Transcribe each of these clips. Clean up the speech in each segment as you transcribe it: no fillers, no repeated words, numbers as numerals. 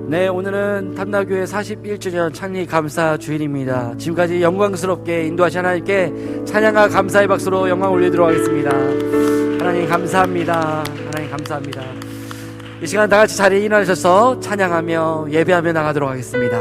네, 오늘은 탐나교회 41주년 창립 감사 주일입니다. 지금까지 영광스럽게 인도하신 하나님께 찬양과 감사의 박수로 영광 올리도록 하겠습니다. 하나님 감사합니다. 하나님 감사합니다. 이 시간 다 같이 자리에 일어나셔서 찬양하며 예배하며 나가도록 하겠습니다.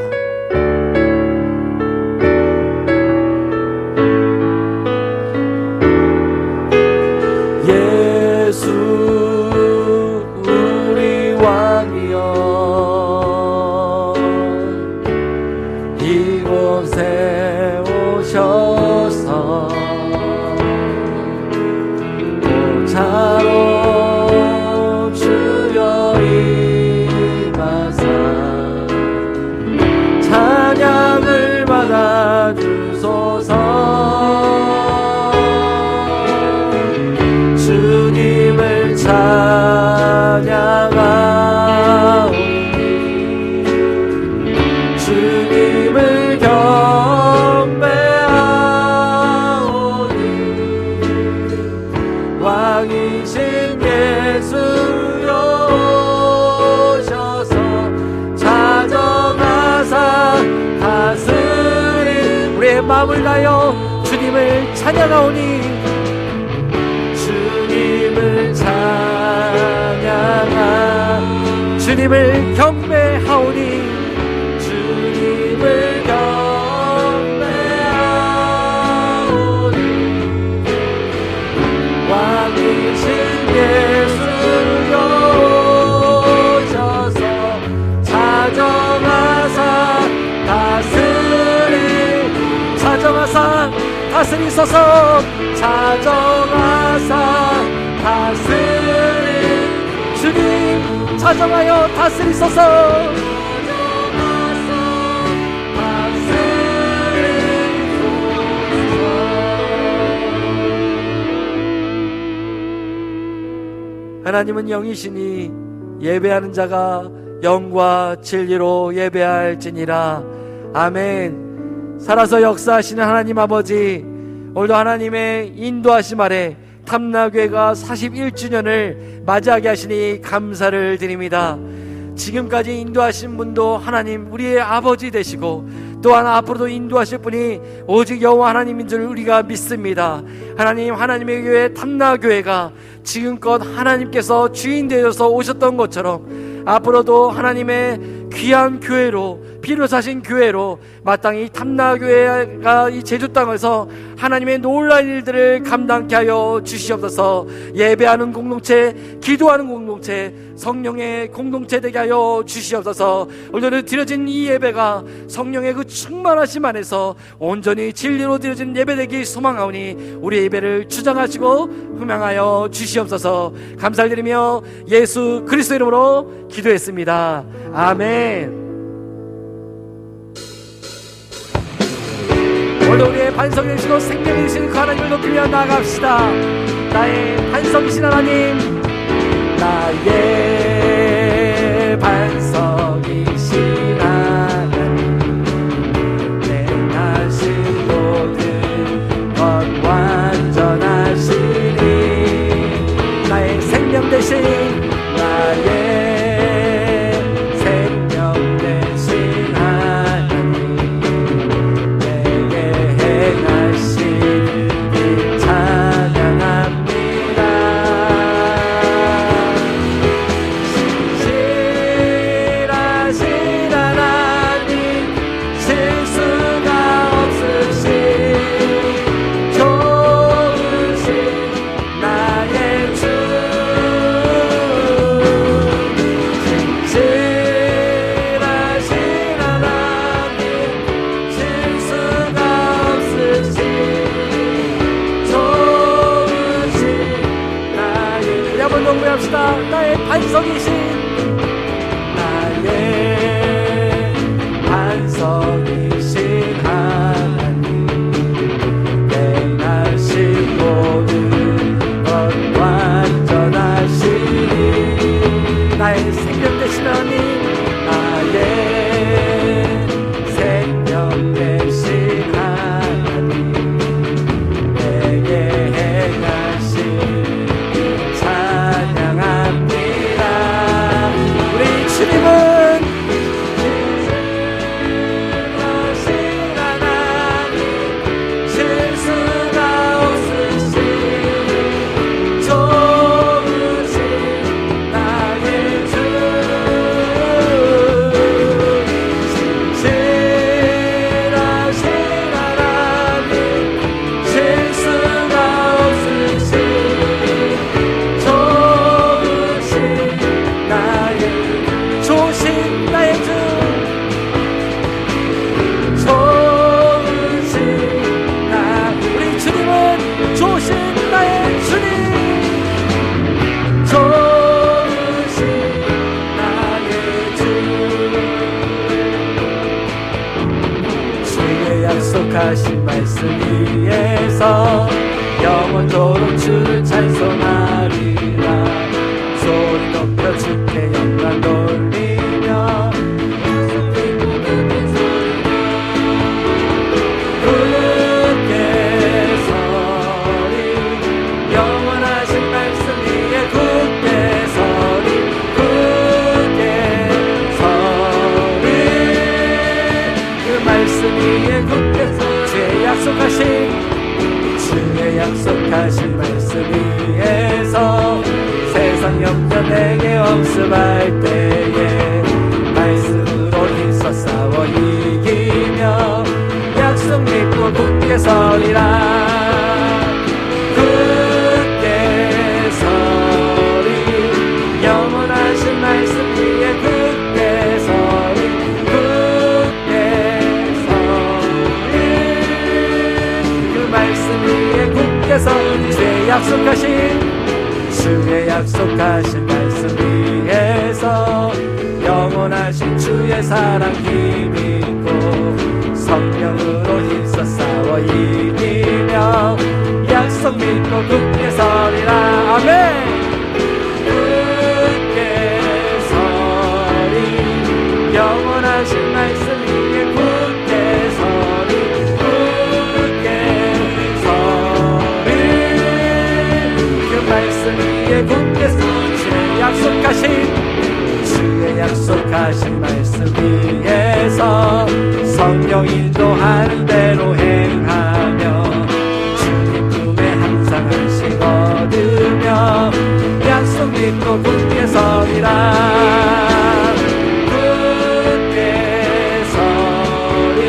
마음을 다하여 주님을 찬양하오니 주님을 찬양하 주님을 경배하오니 주님을 경배하오니 왕이신 예수여 오셔서 찾아가사 다스리소서 찾아가사 다스리 주님 찾아가여 다스리소서 하나님은 영이시니 예배하는 자가 영과 진리로 예배할지니라. 아멘. 살아서 역사하시는 하나님 아버지, 오늘도 하나님의 인도하심 아래 탐나교회가 41주년을 맞이하게 하시니 감사를 드립니다. 지금까지 인도하신 분도 하나님 우리의 아버지 되시고 또한 앞으로도 인도하실 분이 오직 여호와 하나님인 줄 우리가 믿습니다. 하나님, 하나님의 교회 탐나교회가 지금껏 하나님께서 주인 되어서 오셨던 것처럼 앞으로도 하나님의 귀한 교회로, 피로 사신 교회로 마땅히 탐나교회가 이 제주 땅에서 하나님의 놀라운 일들을 감당케 하여 주시옵소서. 예배하는 공동체, 기도하는 공동체, 성령의 공동체 되게 하여 주시옵소서. 오늘 드려진 이 예배가 성령의 그 충만하심 안에서 온전히 진리로 드려진 예배 되기 소망하오니 우리 예배를 주장하시고 흠양하여 주시옵소서. 감사를 드리며 예수 그리스도 이름으로 기도했습니다. 아멘. 오늘 우리의 반석이 되시고 생명이 되시는 그 하나님을 높이며 나아갑시다. 나의 반석이신 하나님, 나의 반석이신 하나님, 내 나신 모든 것 완전하시니 나의 생명 대신 나의 신실한 약속하신 말씀 위에서 영원토록 주를 찬송하리라. 소리 높여 주께 영광 돌리며 굳게 서리. 영원하신 말씀 위에 굳게 서리. 굳게 서리. 그 말씀 위에 굳게 서리. 주의 약속하신 말씀 위에서 세상 염려 내게 엄습할 때에 말씀으로 힘써 싸워 이기며 약속 믿고 굳게 서리라. 굳게 서리. 영원하신 말씀 위에 굳게 서리. 굳게 서리. 그 말씀 위에 굳게 서리. 주의 약속하신 말씀 위에서 영원하신 주의 사랑 힘있고 성령으로 힘써 싸워 이기며 약속 믿고 굳게 서리라. 아멘. 굳게 서리. 영원하신 말씀 위에 굳게 서리. 굳게 서리. 그 말씀 위에 굳게 서리. 주의 약속하신 말씀 위에서 성령 인도하는 대로 행하며 주님 품에 항상 안식 얻으며 약속 믿고 굳게 서리라. 굳게 서리.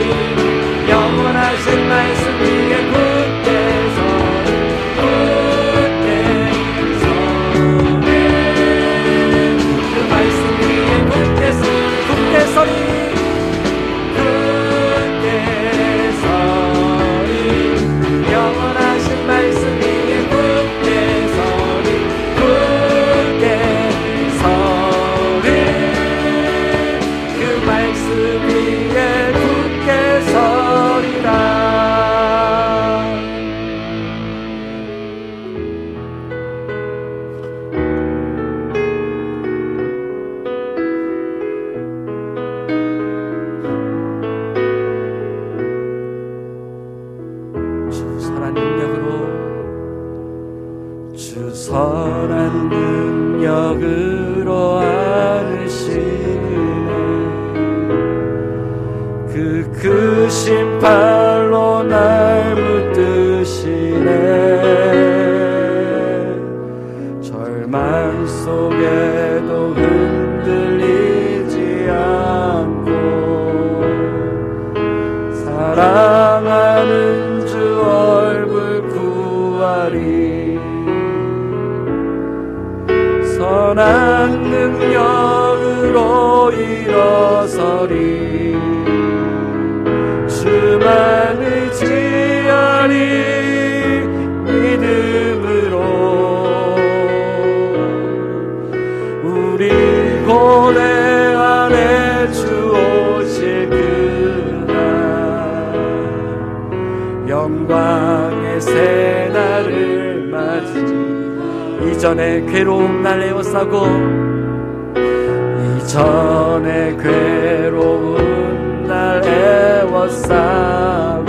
영원하신 말씀 위에 굳게 서리. 굳게 서리. 그 말씀 위에 굳게 서리. 굳게 서리. 굳게 서리. 영원하신 말씀 위에 굳게 서리. 굳게 서리. 그 말씀 위에 굳게 서리라. 주 선한 능력으로 안으시네. 그 크신 팔로 날 붙드시네. 절망 속에도 흔들리지 않고 사랑하는 주 얼굴 구하리. 선한 능력으로 일어서리. 주만 의지하리. 믿음으로 우리 고뇌 안에 주 오실 그날 영광의 새날을 맞이. 이전에 괴로움 날 에워싸고 이전에 괴로움 날 에워싸고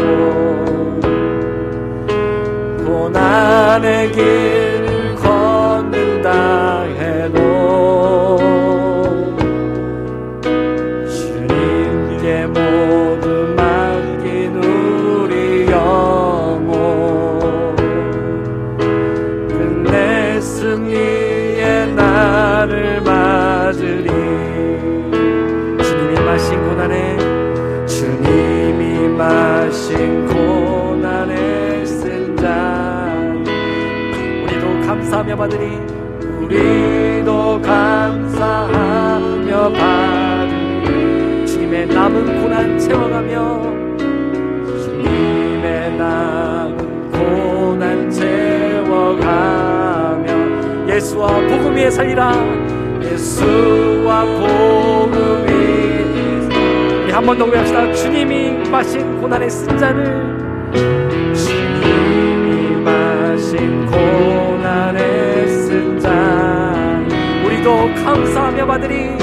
고난의 길을 걷는다 해도 주님께 모두 맡긴 우리 영혼 승리의 날을 맞으리. 주님이 마신 고난에 주님이 마신 고난에 쓴 잔 우리도 감사하며 받으리. 우리도 감사하며 받으리. 주님의 남은 고난 채워가며 주님의 남은 고난 채워가며 예수와 복음 위에 살리라. 예수와 복음 위에 우리 한 한 번 더 고백합시다. 주님이 마신 고난의 쓴 잔을, 주님이 마신 고난의 쓴 잔, 우리도 감사하며 받으리.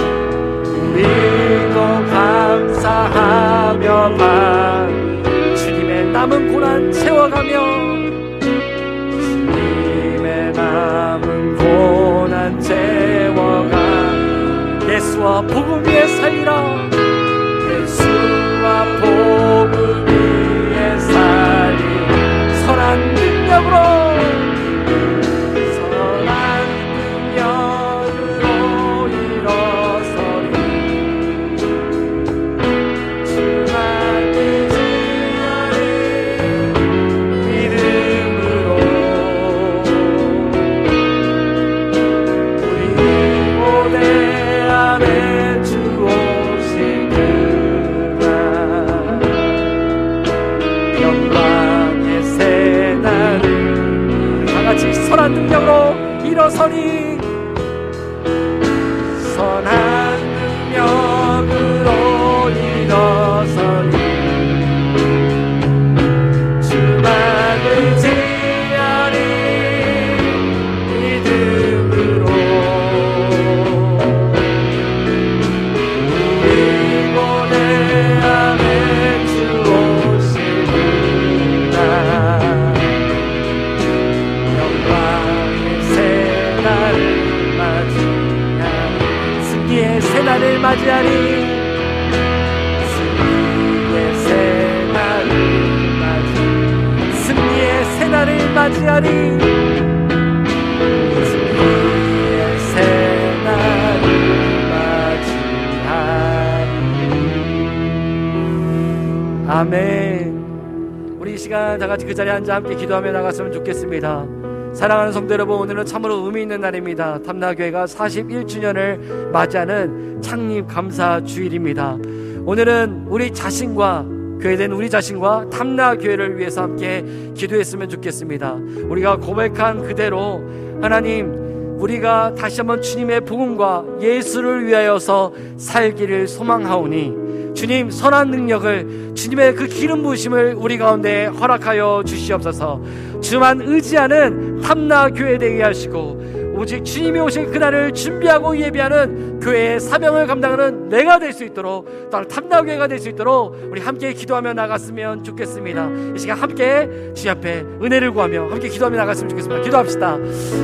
우리도 감사하며 받, 주님의 남은 고난 채워가며, 주님의 남은 고난 채워가, 예수와 복음 위에 살리라. 예수와 복음 위에 살리라. 선한 능력으로, 선한 능력으로 일어서리. 주만 의지하리. 믿음으로 우리 모대 안에 주 오신 그날, 영광의 새날을 다같이 선한 능력으로 일어서리. 선한 능력으로 일어서리. 주만 의지하리. 믿음으로 우리 모대 안에 주 오신 그날, 영광의 새날을 맞이하리. 승리의 새날을 맞이하리. 승리의 새날을 맞이, 승리의 새날을 맞이하리. 승리의 새날을 맞이하리. 아멘. 우리 이 시간 다 같이 그 자리에 앉아 함께 기도하며 나갔으면 좋겠습니다. 사랑하는 성도 여러분, 오늘은 참으로 의미 있는 날입니다. 탐나교회가 41주년을 맞이하는 창립 감사 주일입니다. 오늘은 우리 자신과, 교회된 우리 자신과 탐나교회를 위해서 함께 기도했으면 좋겠습니다. 우리가 고백한 그대로, 하나님, 우리가 다시 한번 주님의 복음과 예수를 위하여서 살기를 소망하오니, 주님 선한 능력을, 주님의 그 기름 부으심을 우리 가운데 허락하여 주시옵소서. 주만 의지하는 탐나교회 되게 하시고, 오직 주님이 오실 그날을 준비하고 예비하는 교회의 사명을 감당하는 내가 될 수 있도록, 또 탐나교회가 될 수 있도록 우리 함께 기도하며 나갔으면 좋겠습니다. 이 시간 함께 주님 앞에 은혜를 구하며 함께 기도하며 나갔으면 좋겠습니다. 기도합시다.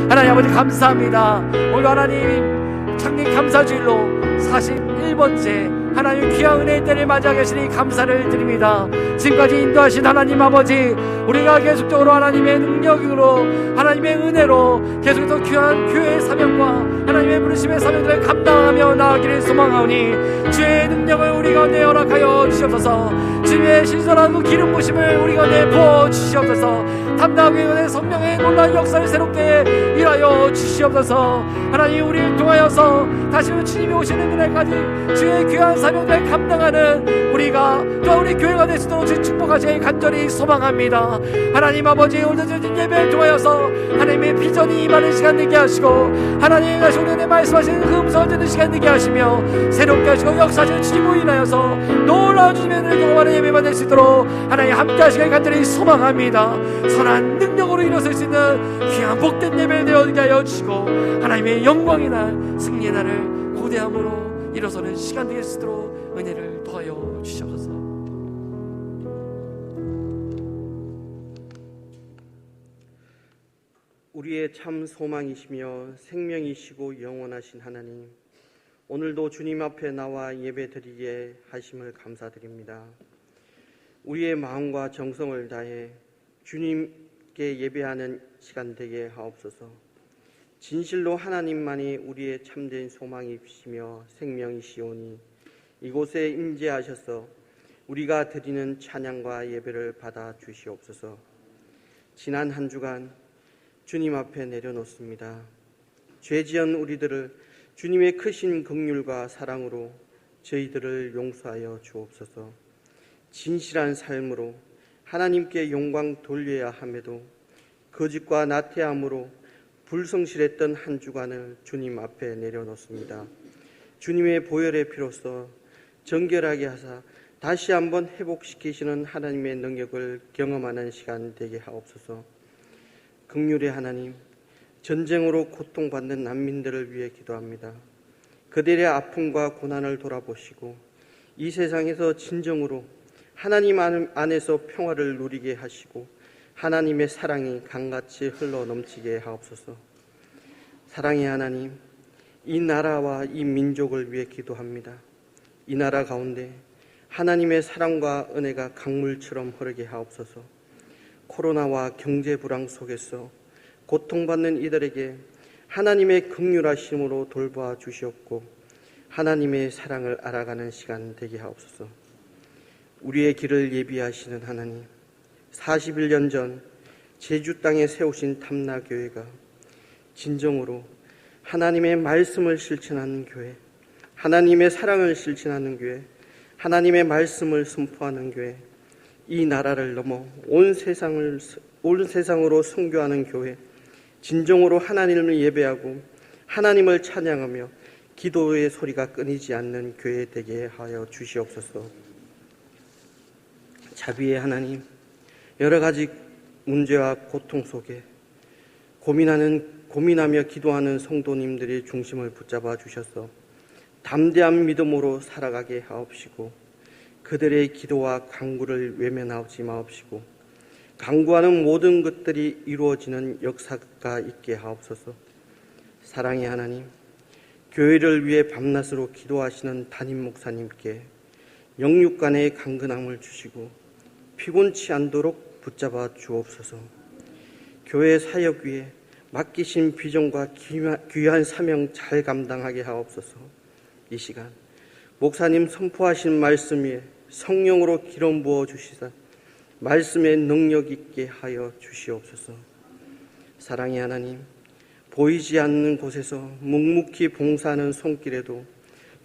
하나님 아버지 감사합니다. 오늘 하나님 창립 감사주일로 41번째 하나님 귀한 은혜의 때를 맞이하게 하시니 감사를 드립니다. 지금까지 인도하신 하나님 아버지, 우리가 계속적으로 하나님의 능력으로, 하나님의 은혜로 계속해서 귀한 교회의 사명과 하나님의 부르심의 사명들을 감당하며 나아가기를 소망하오니, 주의 능력을 우리 가운데 허락하여 주시옵소서. 주님의 신선한 그 기름 부심을 우리 가운데 부어 주시옵소서. 탐나교회의 성령의 놀라운 역사를 새롭게 일하여 주시옵소서. 하나님, 우리를 통하여서 다시 주님이 오시는 그날까지 주의 귀한 사명을 감당하는 우리가, 또 우리 교회가 될 수 있도록 주 축복하시길 간절히 소망합니다. 하나님 아버지, 오늘 드린 예배를 통하여서 하나님의 비전이 임하는 시간 되게 하시고, 하나님 다시 우리에게 말씀하시는 그 음성을 듣는 시간 되게 하시며, 새롭게 하시고 역사하시는 주님으로 인하여서 놀라운 주님의 은혜를 경험하는 예배가 될 수 있도록 하나님 함께 하시길 간절히 소망합니다. 선한 능력으로 일어설 수 있는 귀한 복된 예배 되게 하여 주시고, 하나님의 영광의 날, 승리의 날을 고대함으로 일어서는 시간 되게 할 수 있도록 은혜를 더하여 주시옵소서. 우리의 참 소망이시며 생명이시고 영원하신 하나님, 오늘도 주님 앞에 나와 예배드리게 하심을 감사드립니다. 우리의 마음과 정성을 다해 주님께 예배하는 시간 되게 하옵소서. 진실로 하나님만이 우리의 참된 소망이시며 생명이시오니, 이곳에 임재하셔서 우리가 드리는 찬양과 예배를 받아 주시옵소서. 지난 한 주간 주님 앞에 내려놓습니다. 죄지은 우리들을 주님의 크신 긍휼과 사랑으로 저희들을 용서하여 주옵소서. 진실한 삶으로 하나님께 영광 돌려야 함에도 거짓과 나태함으로 불성실했던 한 주간을 주님 앞에 내려놓습니다. 주님의 보혈의 피로써 정결하게 하사 다시 한번 회복시키시는 하나님의 능력을 경험하는 시간 되게 하옵소서. 긍휼의 하나님, 전쟁으로 고통받는 난민들을 위해 기도합니다. 그들의 아픔과 고난을 돌아보시고 이 세상에서 진정으로 하나님 안에서 평화를 누리게 하시고 하나님의 사랑이 강같이 흘러 넘치게 하옵소서. 사랑의 하나님, 이 나라와 이 민족을 위해 기도합니다. 이 나라 가운데 하나님의 사랑과 은혜가 강물처럼 흐르게 하옵소서. 코로나와 경제 불황 속에서 고통받는 이들에게 하나님의 긍휼하심으로 돌보아 주시옵고 하나님의 사랑을 알아가는 시간 되게 하옵소서. 우리의 길을 예비하시는 하나님, 41년 전 제주 땅에 세우신 탐나교회가 진정으로 하나님의 말씀을 실천하는 교회, 하나님의 사랑을 실천하는 교회, 하나님의 말씀을 선포하는 교회, 이 나라를 넘어 온 세상으로 선교하는 교회, 진정으로 하나님을 예배하고 하나님을 찬양하며 기도의 소리가 끊이지 않는 교회 되게 하여 주시옵소서. 자비의 하나님, 여러 가지 문제와 고통 속에 고민하며 기도하는 성도님들의 중심을 붙잡아 주셔서 담대한 믿음으로 살아가게 하옵시고 그들의 기도와 간구를 외면하지 마옵시고 간구하는 모든 것들이 이루어지는 역사가 있게 하옵소서. 사랑의 하나님, 교회를 위해 밤낮으로 기도하시는 담임 목사님께 영육간의 강건함을 주시고 피곤치 않도록 붙잡아 주옵소서. 교회 사역 위에 맡기신 비전과 귀한 사명 잘 감당하게 하옵소서. 이 시간 목사님 선포하신 말씀 위에 성령으로 기름 부어 주시사 말씀의 능력 있게 하여 주시옵소서. 사랑의 하나님, 보이지 않는 곳에서 묵묵히 봉사하는 손길에도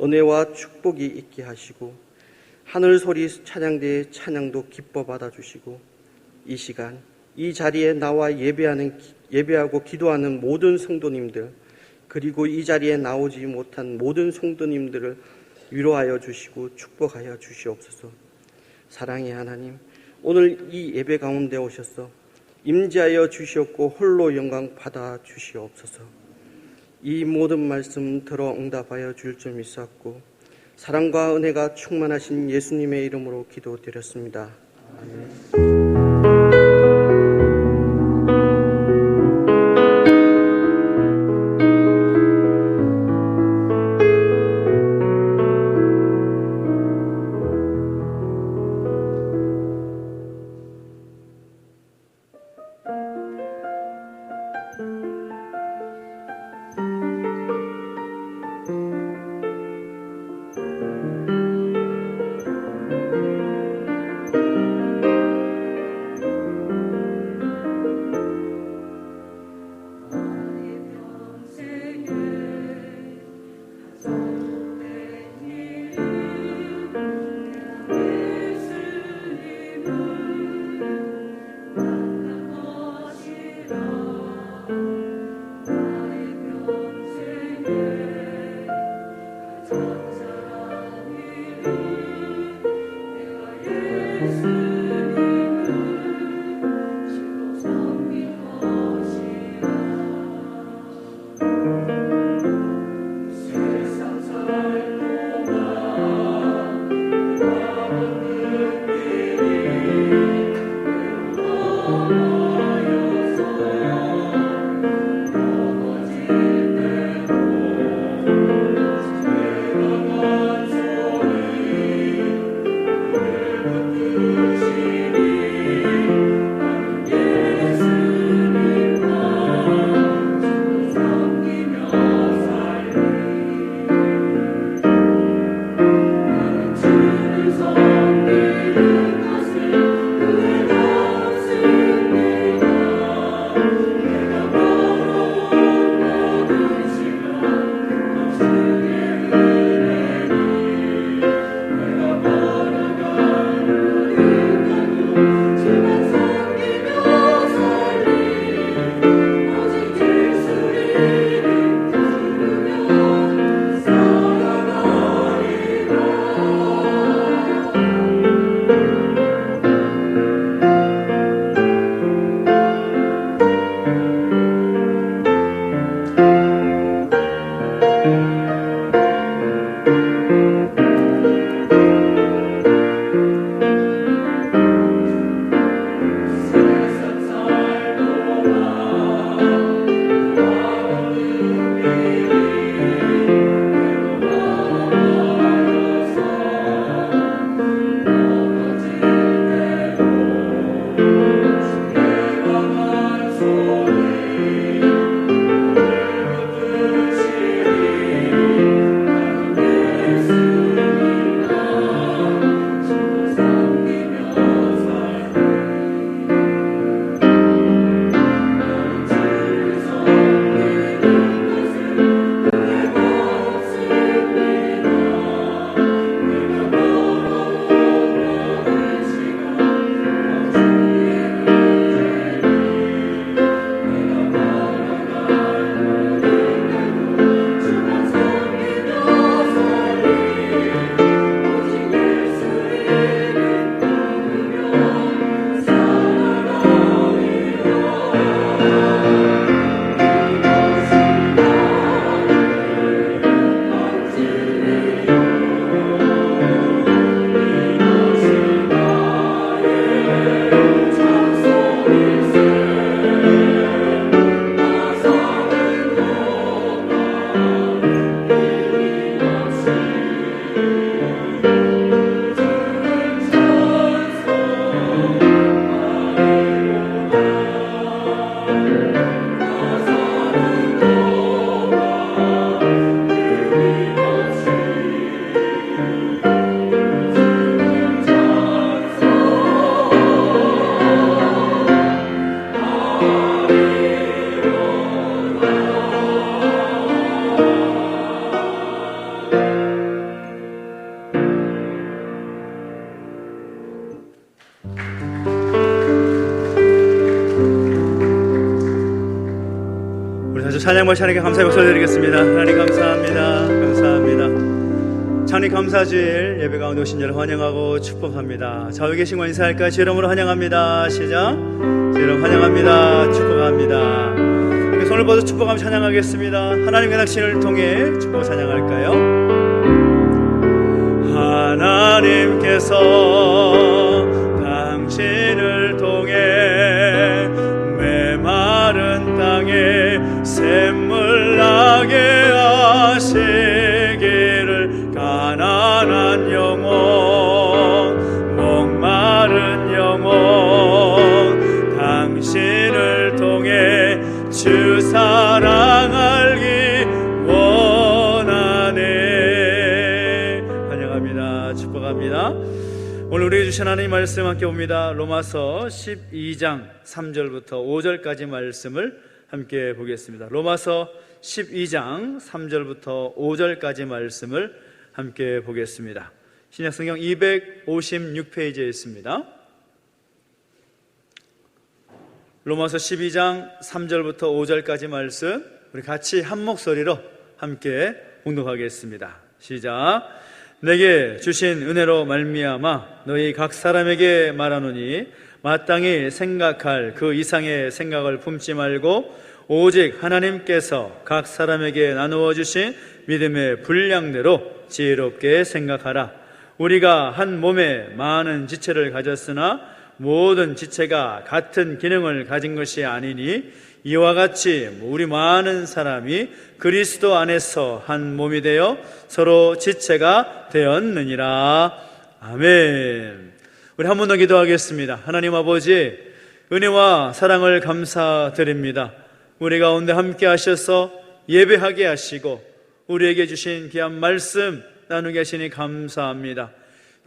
은혜와 축복이 있게 하시고 하늘 소리 찬양대의 찬양도 기뻐 받아주시고 이 시간 이 자리에 나와 예배하고 기도하는 모든 성도님들 그리고 이 자리에 나오지 못한 모든 성도님들을 위로하여 주시고 축복하여 주시옵소서. 사랑의 하나님, 오늘 이 예배 가운데 오셔서 임재하여 주시옵고 홀로 영광 받아 주시옵소서. 이 모든 말씀 들어 응답하여 줄 줄 믿사옵고 사랑과 은혜가 충만하신 예수님의 이름으로 기도드렸습니다. 아멘. 찬양 발찬에게 감사의 박수 드리겠습니다. 하나님 감사합니다. 감사합니다. 찬양 감사주일 예배 가운데 오신 여러분 환영하고 축복합니다. 좌우에 계신 분 인사할까요? 주 이름으로 환영합니다. 시작. 주 이름 환영합니다. 축복합니다. 손을 뻗어 축복하며 찬양하겠습니다. 하나님의 당신을 통해 축복 찬양할까요? 하나님께서 당신을 통해 메마른 땅에 샘물 나게 하시기를 가난한 영혼 목마른 영혼 당신을 통해 주 사랑 알기 원하네. 환영합니다. 축복합니다. 오늘 우리에게 주신 하나님 말씀 함께 봅니다. 로마서 12장 3절부터 5절까지 말씀을 함께 보겠습니다. 로마서 12장 3절부터 5절까지 말씀을 함께 보겠습니다. 신약성경 256페이지에 있습니다. 로마서 12장 3절부터 5절까지 말씀 우리 같이 한 목소리로 함께 봉독하겠습니다. 시작. 내게 주신 은혜로 말미암아 너희 각 사람에게 말하노니 마땅히 생각할 그 이상의 생각을 품지 말고 오직 하나님께서 각 사람에게 나누어 주신 믿음의 분량대로 지혜롭게 생각하라. 우리가 한 몸에 많은 지체를 가졌으나 모든 지체가 같은 기능을 가진 것이 아니니 이와 같이 우리 많은 사람이 그리스도 안에서 한 몸이 되어 서로 지체가 되었느니라. 아멘. 우리 한 번 더 기도하겠습니다. 하나님 아버지, 은혜와 사랑을 감사드립니다. 우리 가운데 함께 하셔서 예배하게 하시고 우리에게 주신 귀한 말씀 나누게 하시니 감사합니다.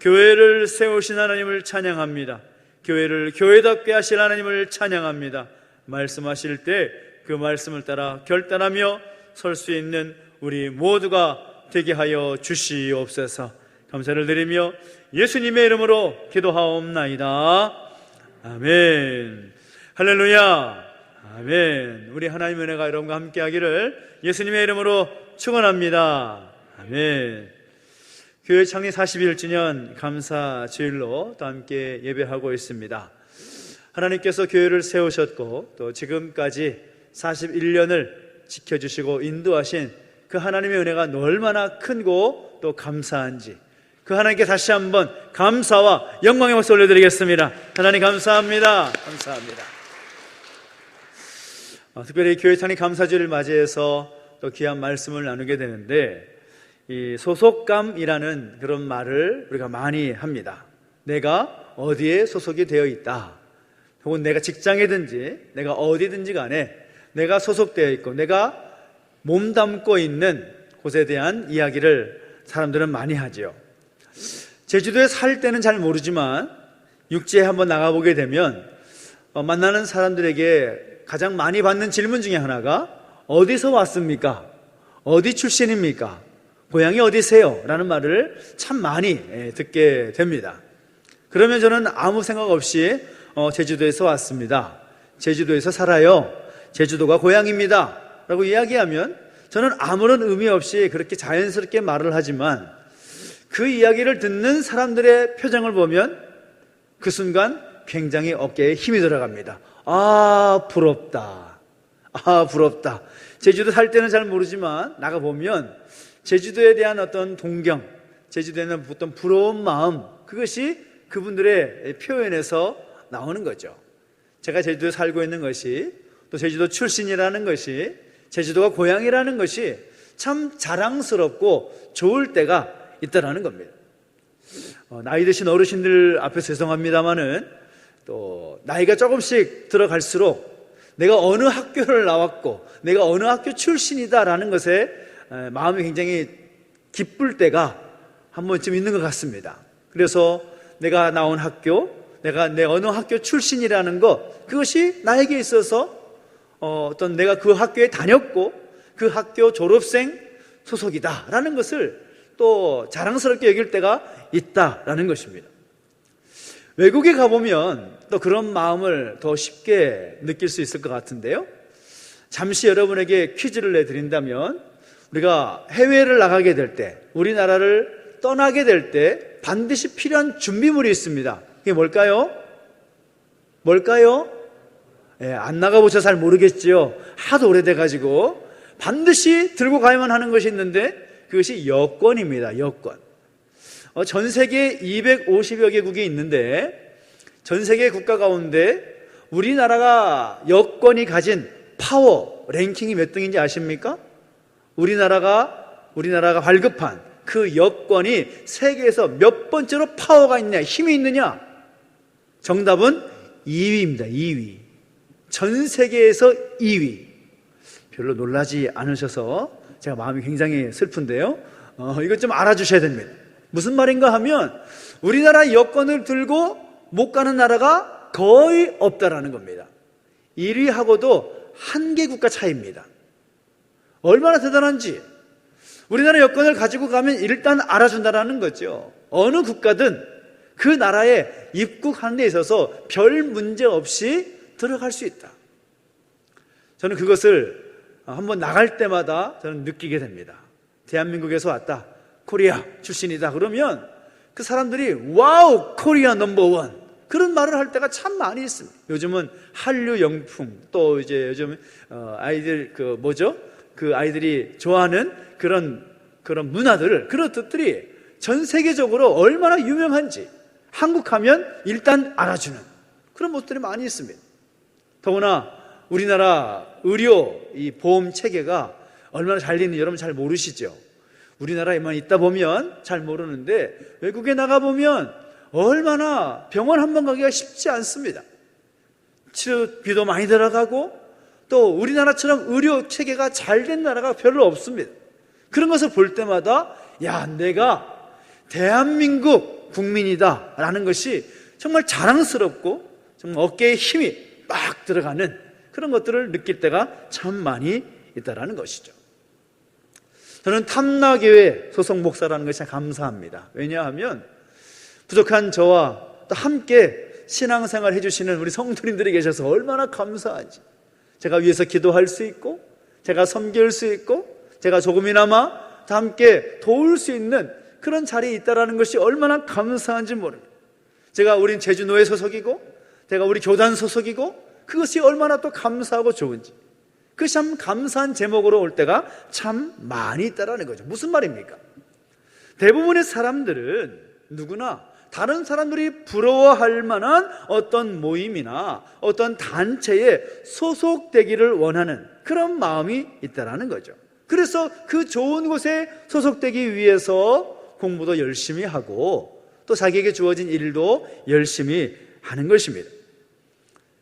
교회를 세우신 하나님을 찬양합니다. 교회를 교회답게 하실 하나님을 찬양합니다. 말씀하실 때 그 말씀을 따라 결단하며 설 수 있는 우리 모두가 되게 하여 주시옵소서. 감사를 드리며 예수님의 이름으로 기도하옵나이다. 아멘. 할렐루야. 아멘. 우리 하나님의 은혜가 여러분과 함께 하기를 예수님의 이름으로 축원합니다. 아멘. 교회 창립 41주년 감사주일로 또 함께 예배하고 있습니다. 하나님께서 교회를 세우셨고 또 지금까지 41년을 지켜주시고 인도하신 그 하나님의 은혜가 얼마나 큰고 또 감사한지 그 하나님께 다시 한번 감사와 영광의 박수 올려드리겠습니다. 하나님 감사합니다. 감사합니다. 특별히 교회 창립 감사주일을 맞이해서 또 귀한 말씀을 나누게 되는데 이 소속감이라는 그런 말을 우리가 많이 합니다. 내가 어디에 소속이 되어 있다, 혹은 내가 직장이든지 내가 어디든지 간에 내가 소속되어 있고 내가 몸담고 있는 곳에 대한 이야기를 사람들은 많이 하죠. 제주도에 살 때는 잘 모르지만 육지에 한번 나가보게 되면 만나는 사람들에게 가장 많이 받는 질문 중에 하나가 어디서 왔습니까? 어디 출신입니까? 고향이 어디세요? 라는 말을 참 많이 듣게 됩니다. 그러면 저는 아무 생각 없이 제주도에서 왔습니다, 제주도에서 살아요, 제주도가 고향입니다 라고 이야기하면 저는 아무런 의미 없이 그렇게 자연스럽게 말을 하지만 그 이야기를 듣는 사람들의 표정을 보면 그 순간 굉장히 어깨에 힘이 들어갑니다. 아, 부럽다. 아, 부럽다. 제주도 살 때는 잘 모르지만 나가보면 제주도에 대한 어떤 동경, 제주도에 대한 어떤 부러운 마음, 그것이 그분들의 표현에서 나오는 거죠. 제가 제주도에 살고 있는 것이, 또 제주도 출신이라는 것이, 제주도가 고향이라는 것이 참 자랑스럽고 좋을 때가 있다라는 겁니다. 나이 드신 어르신들 앞에서 죄송합니다마는 또 나이가 조금씩 들어갈수록 내가 어느 학교를 나왔고 내가 어느 학교 출신이다라는 것에 마음이 굉장히 기쁠 때가 한 번쯤 있는 것 같습니다. 그래서 내가 나온 학교, 내가 내 어느 학교 출신이라는 것, 그것이 나에게 있어서 어떤 내가 그 학교에 다녔고 그 학교 졸업생 소속이다라는 것을 또 자랑스럽게 여길 때가 있다라는 것입니다. 외국에 가보면 또 그런 마음을 더 쉽게 느낄 수 있을 것 같은데요. 잠시 여러분에게 퀴즈를 내드린다면, 우리가 해외를 나가게 될 때, 우리나라를 떠나게 될 때 반드시 필요한 준비물이 있습니다. 그게 뭘까요? 뭘까요? 안 나가보셔서 잘 모르겠지요. 하도 오래돼가지고. 반드시 들고 가야만 하는 것이 있는데, 그것이 여권입니다. 여권. 전 세계 250여 개국이 있는데, 전 세계 국가 가운데 우리나라가 여권이 가진 파워 랭킹이 몇 등인지 아십니까? 우리나라가 발급한 그 여권이 세계에서 몇 번째로 파워가 있냐, 힘이 있느냐? 정답은 2위입니다. 2위. 전 세계에서 2위. 별로 놀라지 않으셔서 제가 마음이 굉장히 슬픈데요. 이것 좀 알아주셔야 됩니다. 무슨 말인가 하면, 우리나라 여권을 들고 못 가는 나라가 거의 없다라는 겁니다. 1위하고도 한 개 국가 차이입니다. 얼마나 대단한지. 우리나라 여권을 가지고 가면 일단 알아준다라는 거죠. 어느 국가든 그 나라에 입국하는 데 있어서 별 문제 없이 들어갈 수 있다. 저는 그것을 한번 나갈 때마다 저는 느끼게 됩니다. 대한민국에서 왔다, 코리아 출신이다 그러면 그 사람들이 와우 코리아 넘버원, 그런 말을 할 때가 참 많이 있습니다. 요즘은 한류 영풍, 또 이제 요즘 아이들 그 아이들이 좋아하는 그런 문화들을, 그런 뜻들이 전 세계적으로 얼마나 유명한지 한국 하면 일단 알아주는 그런 모습들이 많이 있습니다. 더구나 우리나라 의료 이 보험 체계가 얼마나 잘 되는지 여러분 잘 모르시죠? 우리나라에만 있다 보면 잘 모르는데, 외국에 나가 보면 얼마나 병원 한 번 가기가 쉽지 않습니다. 치료비도 많이 들어가고, 또 우리나라처럼 의료 체계가 잘 된 나라가 별로 없습니다. 그런 것을 볼 때마다, 야, 내가 대한민국 국민이다 라는 것이 정말 자랑스럽고, 정말 어깨에 힘이 막 들어가는 그런 것들을 느낄 때가 참 많이 있다라는 것이죠. 저는 탐나교회 소속 목사라는 것이 참 감사합니다. 왜냐하면 부족한 저와 또 함께 신앙생활 해주시는 우리 성도님들이 계셔서 얼마나 감사하지. 제가 위해서 기도할 수 있고, 제가 섬길 수 있고, 제가 조금이나마 다 함께 도울 수 있는 그런 자리에 있다는 것이 얼마나 감사한지 모릅니다. 제가 우린 제주노회 소속이고, 제가 우리 교단 소속이고, 그것이 얼마나 또 감사하고 좋은지, 그것이 참 감사한 제목으로 올 때가 참 많이 있다는 거죠. 무슨 말입니까? 대부분의 사람들은 누구나 다른 사람들이 부러워할 만한 어떤 모임이나 어떤 단체에 소속되기를 원하는 그런 마음이 있다는 거죠. 그래서 그 좋은 곳에 소속되기 위해서 공부도 열심히 하고, 또 자기에게 주어진 일도 열심히 하는 것입니다.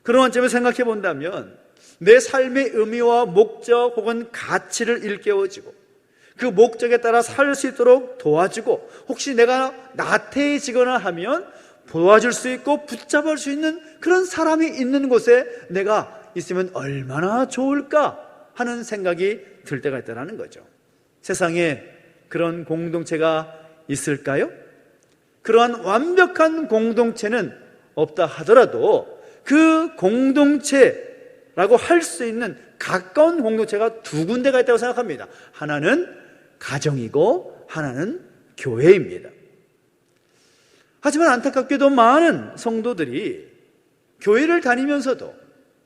그런 관점에서 생각해 본다면, 내 삶의 의미와 목적 혹은 가치를 일깨워지고, 그 목적에 따라 살 수 있도록 도와주고, 혹시 내가 나태해지거나 하면 도와줄 수 있고 붙잡을 수 있는 그런 사람이 있는 곳에 내가 있으면 얼마나 좋을까 하는 생각이 들 때가 있다는 거죠. 세상에 그런 공동체가 있을까요? 그러한 완벽한 공동체는 없다 하더라도 그 공동체라고 할 수 있는 가까운 공동체가 두 군데가 있다고 생각합니다. 하나는 가정이고 하나는 교회입니다. 하지만 안타깝게도 많은 성도들이 교회를 다니면서도,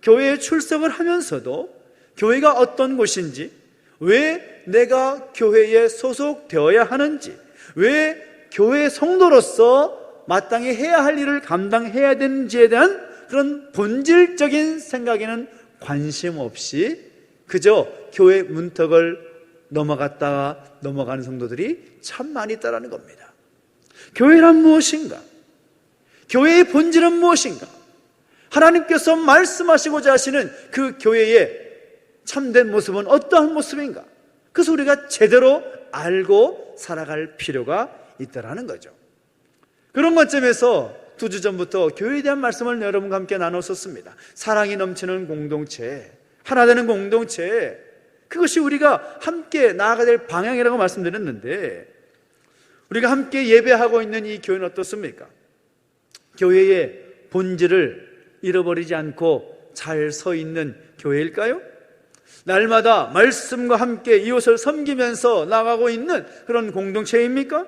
교회에 출석을 하면서도 교회가 어떤 곳인지, 왜 내가 교회에 소속되어야 하는지, 왜 교회 성도로서 마땅히 해야 할 일을 감당해야 되는지에 대한 그런 본질적인 생각에는 관심 없이 그저 교회 문턱을 넘어갔다가 넘어가는 성도들이 참 많이 있다는 겁니다. 교회란 무엇인가? 교회의 본질은 무엇인가? 하나님께서 말씀하시고자 하시는 그 교회의 참된 모습은 어떠한 모습인가? 그래서 우리가 제대로 알고 살아갈 필요가 있다는 거죠. 그런 관점에서 2주 전부터 교회에 대한 말씀을 여러분과 함께 나눴었습니다. 사랑이 넘치는 공동체, 하나 되는 공동체, 그것이 우리가 함께 나아가야 될 방향이라고 말씀드렸는데, 우리가 함께 예배하고 있는 이 교회는 어떻습니까? 교회의 본질을 잃어버리지 않고 잘 서 있는 교회일까요? 날마다 말씀과 함께 이웃을 섬기면서 나가고 있는 그런 공동체입니까?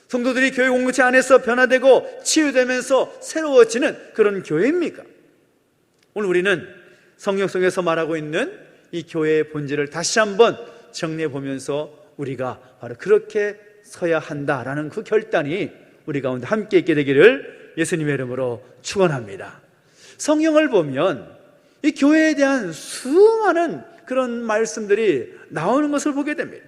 성도들이 교회 공동체 안에서 변화되고 치유되면서 새로워지는 그런 교회입니까? 오늘 우리는 성경 속에서 말하고 있는 이 교회의 본질을 다시 한번 정리해 보면서 우리가 바로 그렇게 서야 한다라는 그 결단이 우리 가운데 함께 있게 되기를 예수님의 이름으로 축원합니다. 성경을 보면 이 교회에 대한 수많은 그런 말씀들이 나오는 것을 보게 됩니다.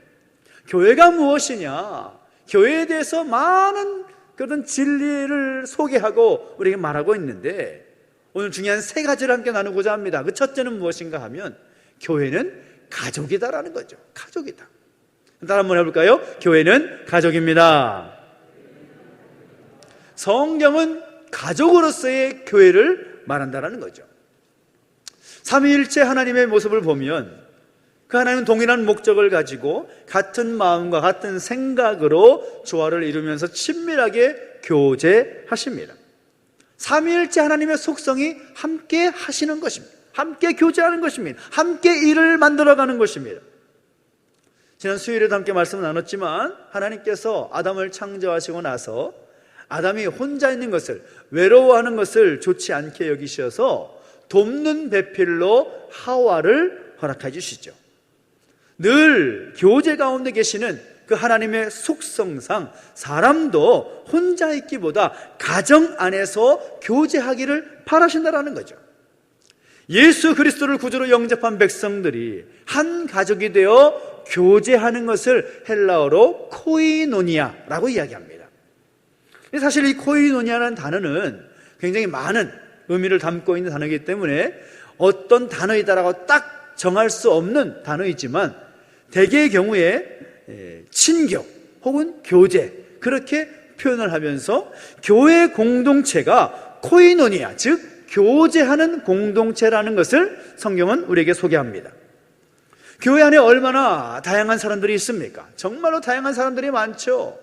교회가 무엇이냐? 교회에 대해서 많은 그런 진리를 소개하고 우리에게 말하고 있는데 오늘 중요한 세 가지를 함께 나누고자 합니다. 그 첫째는 무엇인가 하면 교회는 가족이다라는 거죠. 가족이다. 따라 한번 해볼까요? 교회는 가족입니다. 성경은 가족으로서의 교회를 말한다라는 거죠. 삼위일체 하나님의 모습을 보면 그 하나님은 동일한 목적을 가지고 같은 마음과 같은 생각으로 조화를 이루면서 친밀하게 교제하십니다. 삼위일체 하나님의 속성이 함께 하시는 것입니다. 함께 교제하는 것입니다. 함께 일을 만들어가는 것입니다. 지난 수요일에도 함께 말씀을 나눴지만 하나님께서 아담을 창조하시고 나서 아담이 혼자 있는 것을, 외로워하는 것을 좋지 않게 여기셔서 돕는 배필로 하와를 허락해 주시죠. 늘 교제 가운데 계시는 그 하나님의 속성상 사람도 혼자 있기보다 가정 안에서 교제하기를 바라신다라는 거죠. 예수 그리스도를 구주로 영접한 백성들이 한 가족이 되어 교제하는 것을 헬라어로 코이노니아라고 이야기합니다. 사실 이 코이노니아라는 단어는 굉장히 많은 의미를 담고 있는 단어이기 때문에 어떤 단어이다라고 딱 정할 수 없는 단어이지만 대개의 경우에 친교 혹은 교제 그렇게 표현을 하면서 교회 공동체가 코이노니아, 즉 교제하는 공동체라는 것을 성경은 우리에게 소개합니다. 교회 안에 얼마나 다양한 사람들이 있습니까? 정말로 다양한 사람들이 많죠.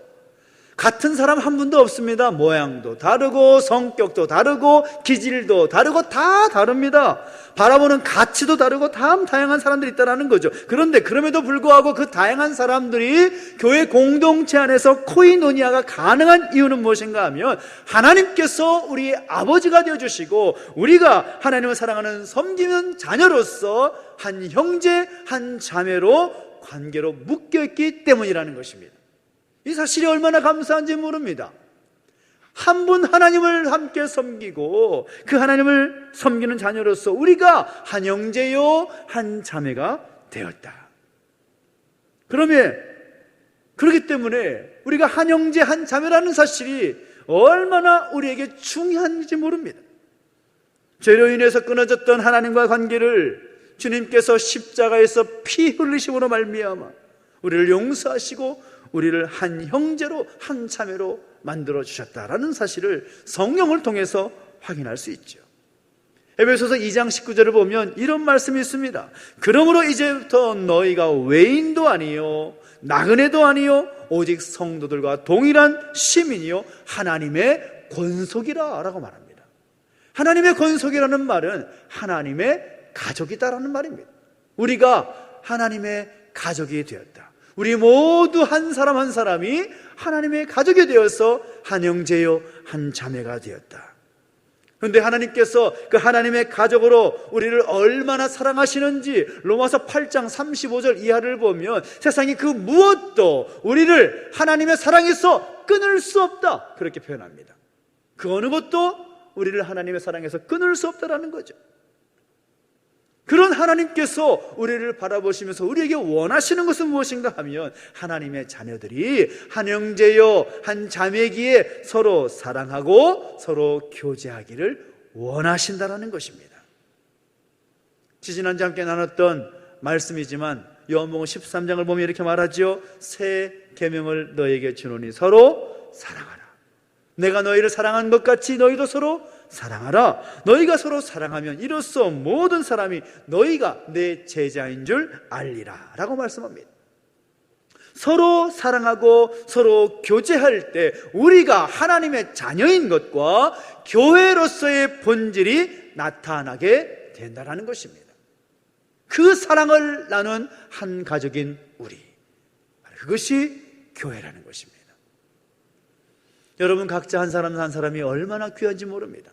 같은 사람 한 분도 없습니다. 모양도 다르고 성격도 다르고 기질도 다르고 다 다릅니다. 바라보는 가치도 다르고 다 다양한 사람들이 있다는 거죠. 그런데 그럼에도 불구하고 그 다양한 사람들이 교회 공동체 안에서 코이노니아가 가능한 이유는 무엇인가 하면 하나님께서 우리 아버지가 되어주시고 우리가 하나님을 사랑하는 섬기는 자녀로서 한 형제 한 자매로 관계로 묶여있기 때문이라는 것입니다. 이 사실이 얼마나 감사한지 모릅니다. 한 분 하나님을 함께 섬기고 그 하나님을 섬기는 자녀로서 우리가 한 형제요 한 자매가 되었다. 그렇기 때문에 우리가 한 형제 한 자매라는 사실이 얼마나 우리에게 중요한지 모릅니다. 죄로 인해서 끊어졌던 하나님과 관계를 주님께서 십자가에서 피 흘리심으로 말미암아 우리를 용서하시고 우리를 한 형제로 한 자매로 만들어 주셨다라는 사실을 성경을 통해서 확인할 수 있죠. 에베소서 2장 19절을 보면 이런 말씀이 있습니다. 그러므로 이제부터 너희가 외인도 아니요 나그네도 아니요 오직 성도들과 동일한 시민이요 하나님의 권속이라 라고 말합니다. 하나님의 권속이라는 말은 하나님의 가족이다라는 말입니다. 우리가 하나님의 가족이 되었다. 우리 모두 한 사람 한 사람이 하나님의 가족이 되어서 한 형제요 한 자매가 되었다. 그런데 하나님께서 그 하나님의 가족으로 우리를 얼마나 사랑하시는지 로마서 8장 35절 이하를 보면 세상이 그 무엇도 우리를 하나님의 사랑에서 끊을 수 없다 그렇게 표현합니다. 그 어느 것도 우리를 하나님의 사랑에서 끊을 수 없다라는 거죠. 그런 하나님께서 우리를 바라보시면서 우리에게 원하시는 것은 무엇인가 하면 하나님의 자녀들이 한 형제요 한 자매기에 서로 사랑하고 서로 교제하기를 원하신다라는 것입니다. 지지난주 함께 나눴던 말씀이지만 요한복음 13장을 보면 이렇게 말하죠. 새 계명을 너에게 주노니 서로 사랑하라. 내가 너희를 사랑한 것 같이 너희도 서로 사랑하라. 너희가 서로 사랑하면 이로써 모든 사람이 너희가 내 제자인 줄 알리라 라고 말씀합니다. 서로 사랑하고 서로 교제할 때 우리가 하나님의 자녀인 것과 교회로서의 본질이 나타나게 된다는 것입니다. 그 사랑을 나눈 한 가족인 우리, 그것이 교회라는 것입니다. 여러분 각자 한 사람 한 사람이 얼마나 귀한지 모릅니다.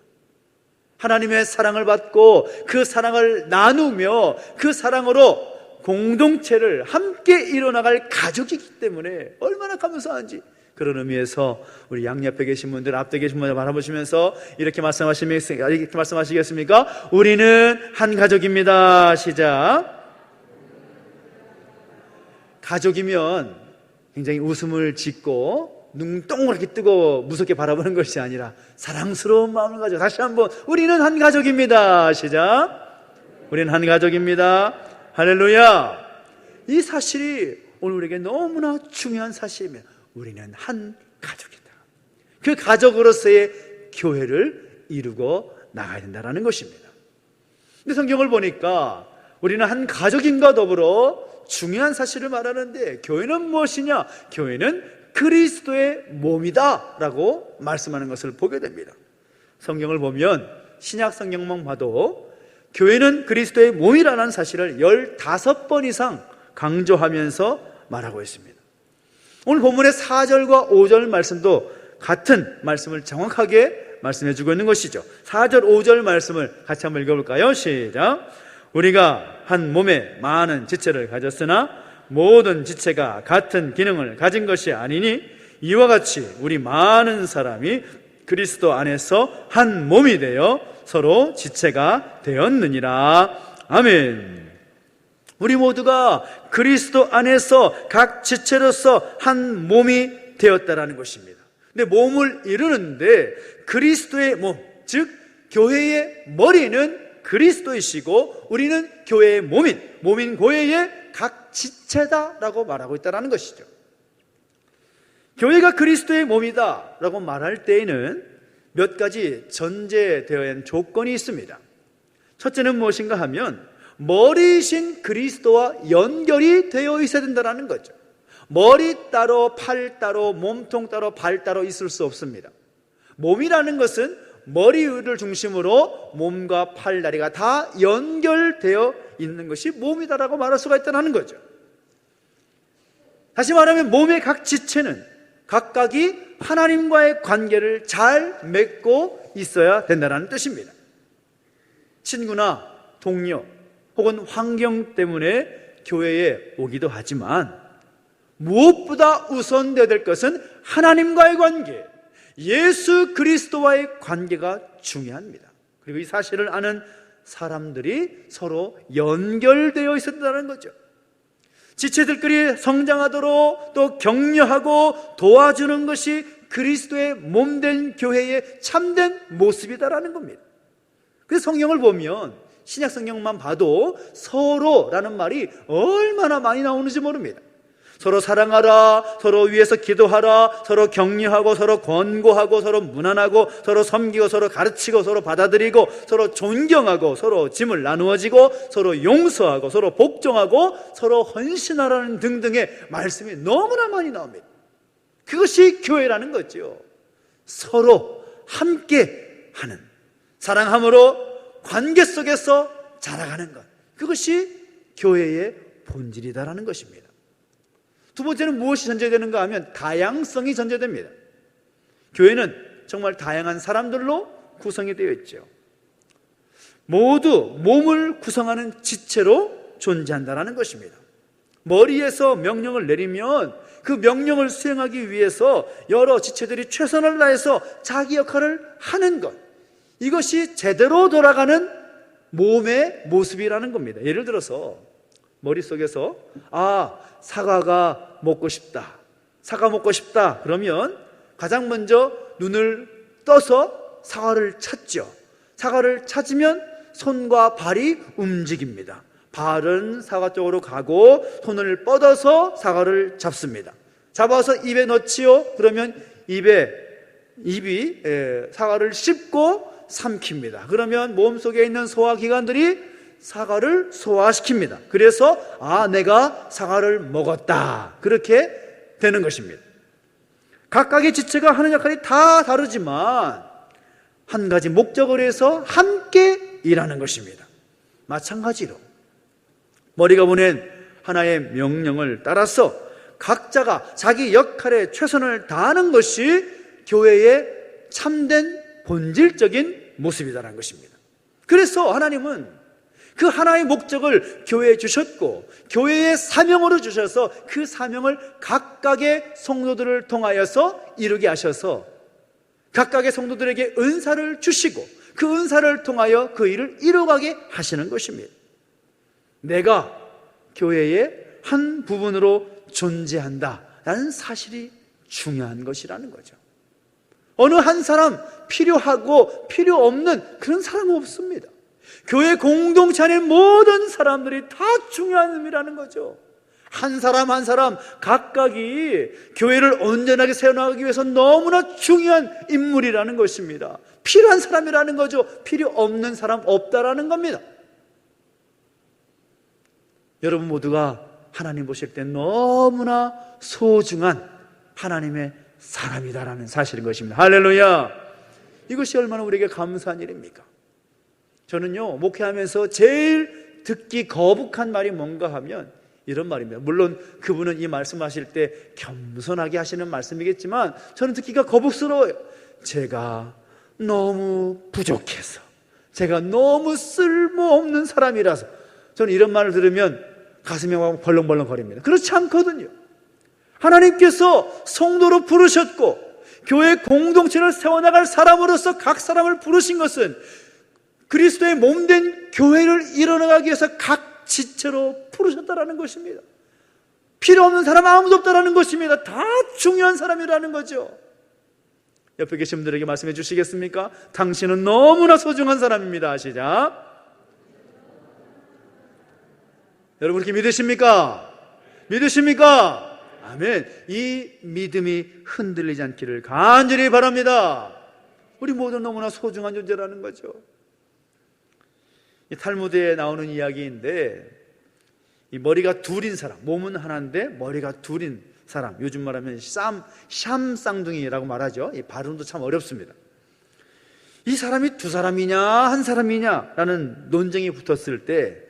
하나님의 사랑을 받고 그 사랑을 나누며 그 사랑으로 공동체를 함께 이뤄나갈 가족이기 때문에 얼마나 감사한지, 그런 의미에서 우리 양옆에 계신 분들, 앞에 계신 분들 바라보시면서 이렇게 말씀하시겠습니까? 우리는 한 가족입니다. 시작. 가족이면 굉장히 웃음을 짓고 눈 동그랗게 뜨고 무섭게 바라보는 것이 아니라 사랑스러운 마음을 가지고 다시 한번 우리는 한 가족입니다. 시작. 우리는 한 가족입니다. 할렐루야. 이 사실이 오늘 우리에게 너무나 중요한 사실입니다. 우리는 한 가족이다. 그 가족으로서의 교회를 이루고 나가야 된다는 것입니다. 근데 성경을 보니까 우리는 한 가족인과 더불어 중요한 사실을 말하는데, 교회는 무엇이냐? 교회는 그리스도의 몸이다 라고 말씀하는 것을 보게 됩니다. 성경을 보면 신약 성경만 봐도 교회는 그리스도의 몸이라는 사실을 15번 이상 강조하면서 말하고 있습니다. 오늘 본문의 4절과 5절 말씀도 같은 말씀을 정확하게 말씀해 주고 있는 것이죠. 4절 5절 말씀을 같이 한번 읽어볼까요? 시작. 우리가 한 몸에 많은 지체를 가졌으나 모든 지체가 같은 기능을 가진 것이 아니니 이와 같이 우리 많은 사람이 그리스도 안에서 한 몸이 되어 서로 지체가 되었느니라. 아멘. 우리 모두가 그리스도 안에서 각 지체로서 한 몸이 되었다라는 것입니다. 근데 몸을 이루는데 그리스도의 몸, 즉 교회의 머리는 그리스도이시고 우리는 교회의 몸인 교회의 각 지체다라고 말하고 있다는 것이죠. 교회가 그리스도의 몸이다라고 말할 때에는 몇 가지 전제되어 있는 조건이 있습니다. 첫째는 무엇인가 하면 머리이신 그리스도와 연결이 되어 있어야 된다는 거죠. 머리 따로 팔 따로 몸통 따로 발 따로 있을 수 없습니다. 몸이라는 것은 머리를 중심으로 몸과 팔, 다리가 다 연결되어 있는 것이 몸이다라고 말할 수가 있다는 거죠. 다시 말하면 몸의 각 지체는 각각이 하나님과의 관계를 잘 맺고 있어야 된다는 뜻입니다. 친구나 동료 혹은 환경 때문에 교회에 오기도 하지만 무엇보다 우선되어야 될 것은 하나님과의 관계, 예수 그리스도와의 관계가 중요합니다. 그리고 이 사실을 아는 사람들이 서로 연결되어 있어야 된다는 거죠. 지체들끼리 성장하도록 또 격려하고 도와주는 것이 그리스도의 몸된 교회의 참된 모습이다라는 겁니다. 그래서 성경을 보면 신약 성경만 봐도 서로라는 말이 얼마나 많이 나오는지 모릅니다. 서로 사랑하라, 서로 위해서 기도하라, 서로 격려하고, 서로 권고하고, 서로 문안하고, 서로 섬기고, 서로 가르치고, 서로 받아들이고, 서로 존경하고, 서로 짐을 나누어지고, 서로 용서하고, 서로 복종하고, 서로 헌신하라는 등등의 말씀이 너무나 많이 나옵니다. 그것이 교회라는 거죠. 서로 함께 하는, 사랑함으로 관계 속에서 자라가는 것, 그것이 교회의 본질이다라는 것입니다. 두 번째는 무엇이 전제되는가 하면 다양성이 전제됩니다. 교회는 정말 다양한 사람들로 구성이 되어 있죠. 모두 몸을 구성하는 지체로 존재한다는 것입니다. 머리에서 명령을 내리면 그 명령을 수행하기 위해서 여러 지체들이 최선을 다해서 자기 역할을 하는 것, 이것이 제대로 돌아가는 몸의 모습이라는 겁니다. 예를 들어서 머릿속에서 사과가 먹고 싶다, 사과 먹고 싶다 그러면 가장 먼저 눈을 떠서 사과를 찾죠. 사과를 찾으면 손과 발이 움직입니다. 발은 사과 쪽으로 가고 손을 뻗어서 사과를 잡습니다. 잡아서 입에 넣지요. 그러면 입이 사과를 씹고 삼킵니다. 그러면 몸속에 있는 소화기관들이 사과를 소화시킵니다. 그래서 내가 사과를 먹었다, 그렇게 되는 것입니다. 각각의 지체가 하는 역할이 다 다르지만 한 가지 목적을 위해서 함께 일하는 것입니다. 마찬가지로 머리가 보낸 하나의 명령을 따라서 각자가 자기 역할에 최선을 다하는 것이 교회의 참된 본질적인 모습이다라는 것입니다. 그래서 하나님은 그 하나의 목적을 교회에 주셨고 교회의 사명으로 주셔서 그 사명을 각각의 성도들을 통하여서 이루게 하셔서 각각의 성도들에게 은사를 주시고 그 은사를 통하여 그 일을 이루어가게 하시는 것입니다. 내가 교회의 한 부분으로 존재한다라는 사실이 중요한 것이라는 거죠. 어느 한 사람 필요하고 필요 없는 그런 사람은 없습니다. 교회 공동체 안에 모든 사람들이 다 중요한 의미라는 거죠. 한 사람 한 사람 각각이 교회를 온전하게 세워나가기 위해서 너무나 중요한 인물이라는 것입니다. 필요한 사람이라는 거죠. 필요 없는 사람 없다라는 겁니다. 여러분 모두가 하나님 보실 때 너무나 소중한 하나님의 사람이다라는 사실인 것입니다. 할렐루야! 이것이 얼마나 우리에게 감사한 일입니까? 저는요, 목회하면서 제일 듣기 거북한 말이 뭔가 하면 이런 말입니다. 물론 그분은 이 말씀하실 때 겸손하게 하시는 말씀이겠지만 저는 듣기가 거북스러워요. 제가 너무 부족해서, 제가 너무 쓸모없는 사람이라서. 저는 이런 말을 들으면 가슴이 막 벌렁벌렁 거립니다. 그렇지 않거든요. 하나님께서 성도로 부르셨고 교회 공동체를 세워나갈 사람으로서 각 사람을 부르신 것은 그리스도의 몸된 교회를 이뤄나가기 위해서 각 지체로 부르셨다라는 것입니다. 필요 없는 사람 아무도 없다라는 것입니다. 다 중요한 사람이라는 거죠. 옆에 계신 분들에게 말씀해 주시겠습니까? 당신은 너무나 소중한 사람입니다. 시작. 여러분 그렇게 믿으십니까? 믿으십니까? 아멘. 이 믿음이 흔들리지 않기를 간절히 바랍니다. 우리 모두 너무나 소중한 존재라는 거죠. 이 탈무드에 나오는 이야기인데 이 머리가 둘인 사람, 몸은 하나인데 머리가 둘인 사람, 요즘 말하면 샴쌍둥이라고 말하죠. 이 발음도 참 어렵습니다. 이 사람이 두 사람이냐 한 사람이냐라는 논쟁이 붙었을 때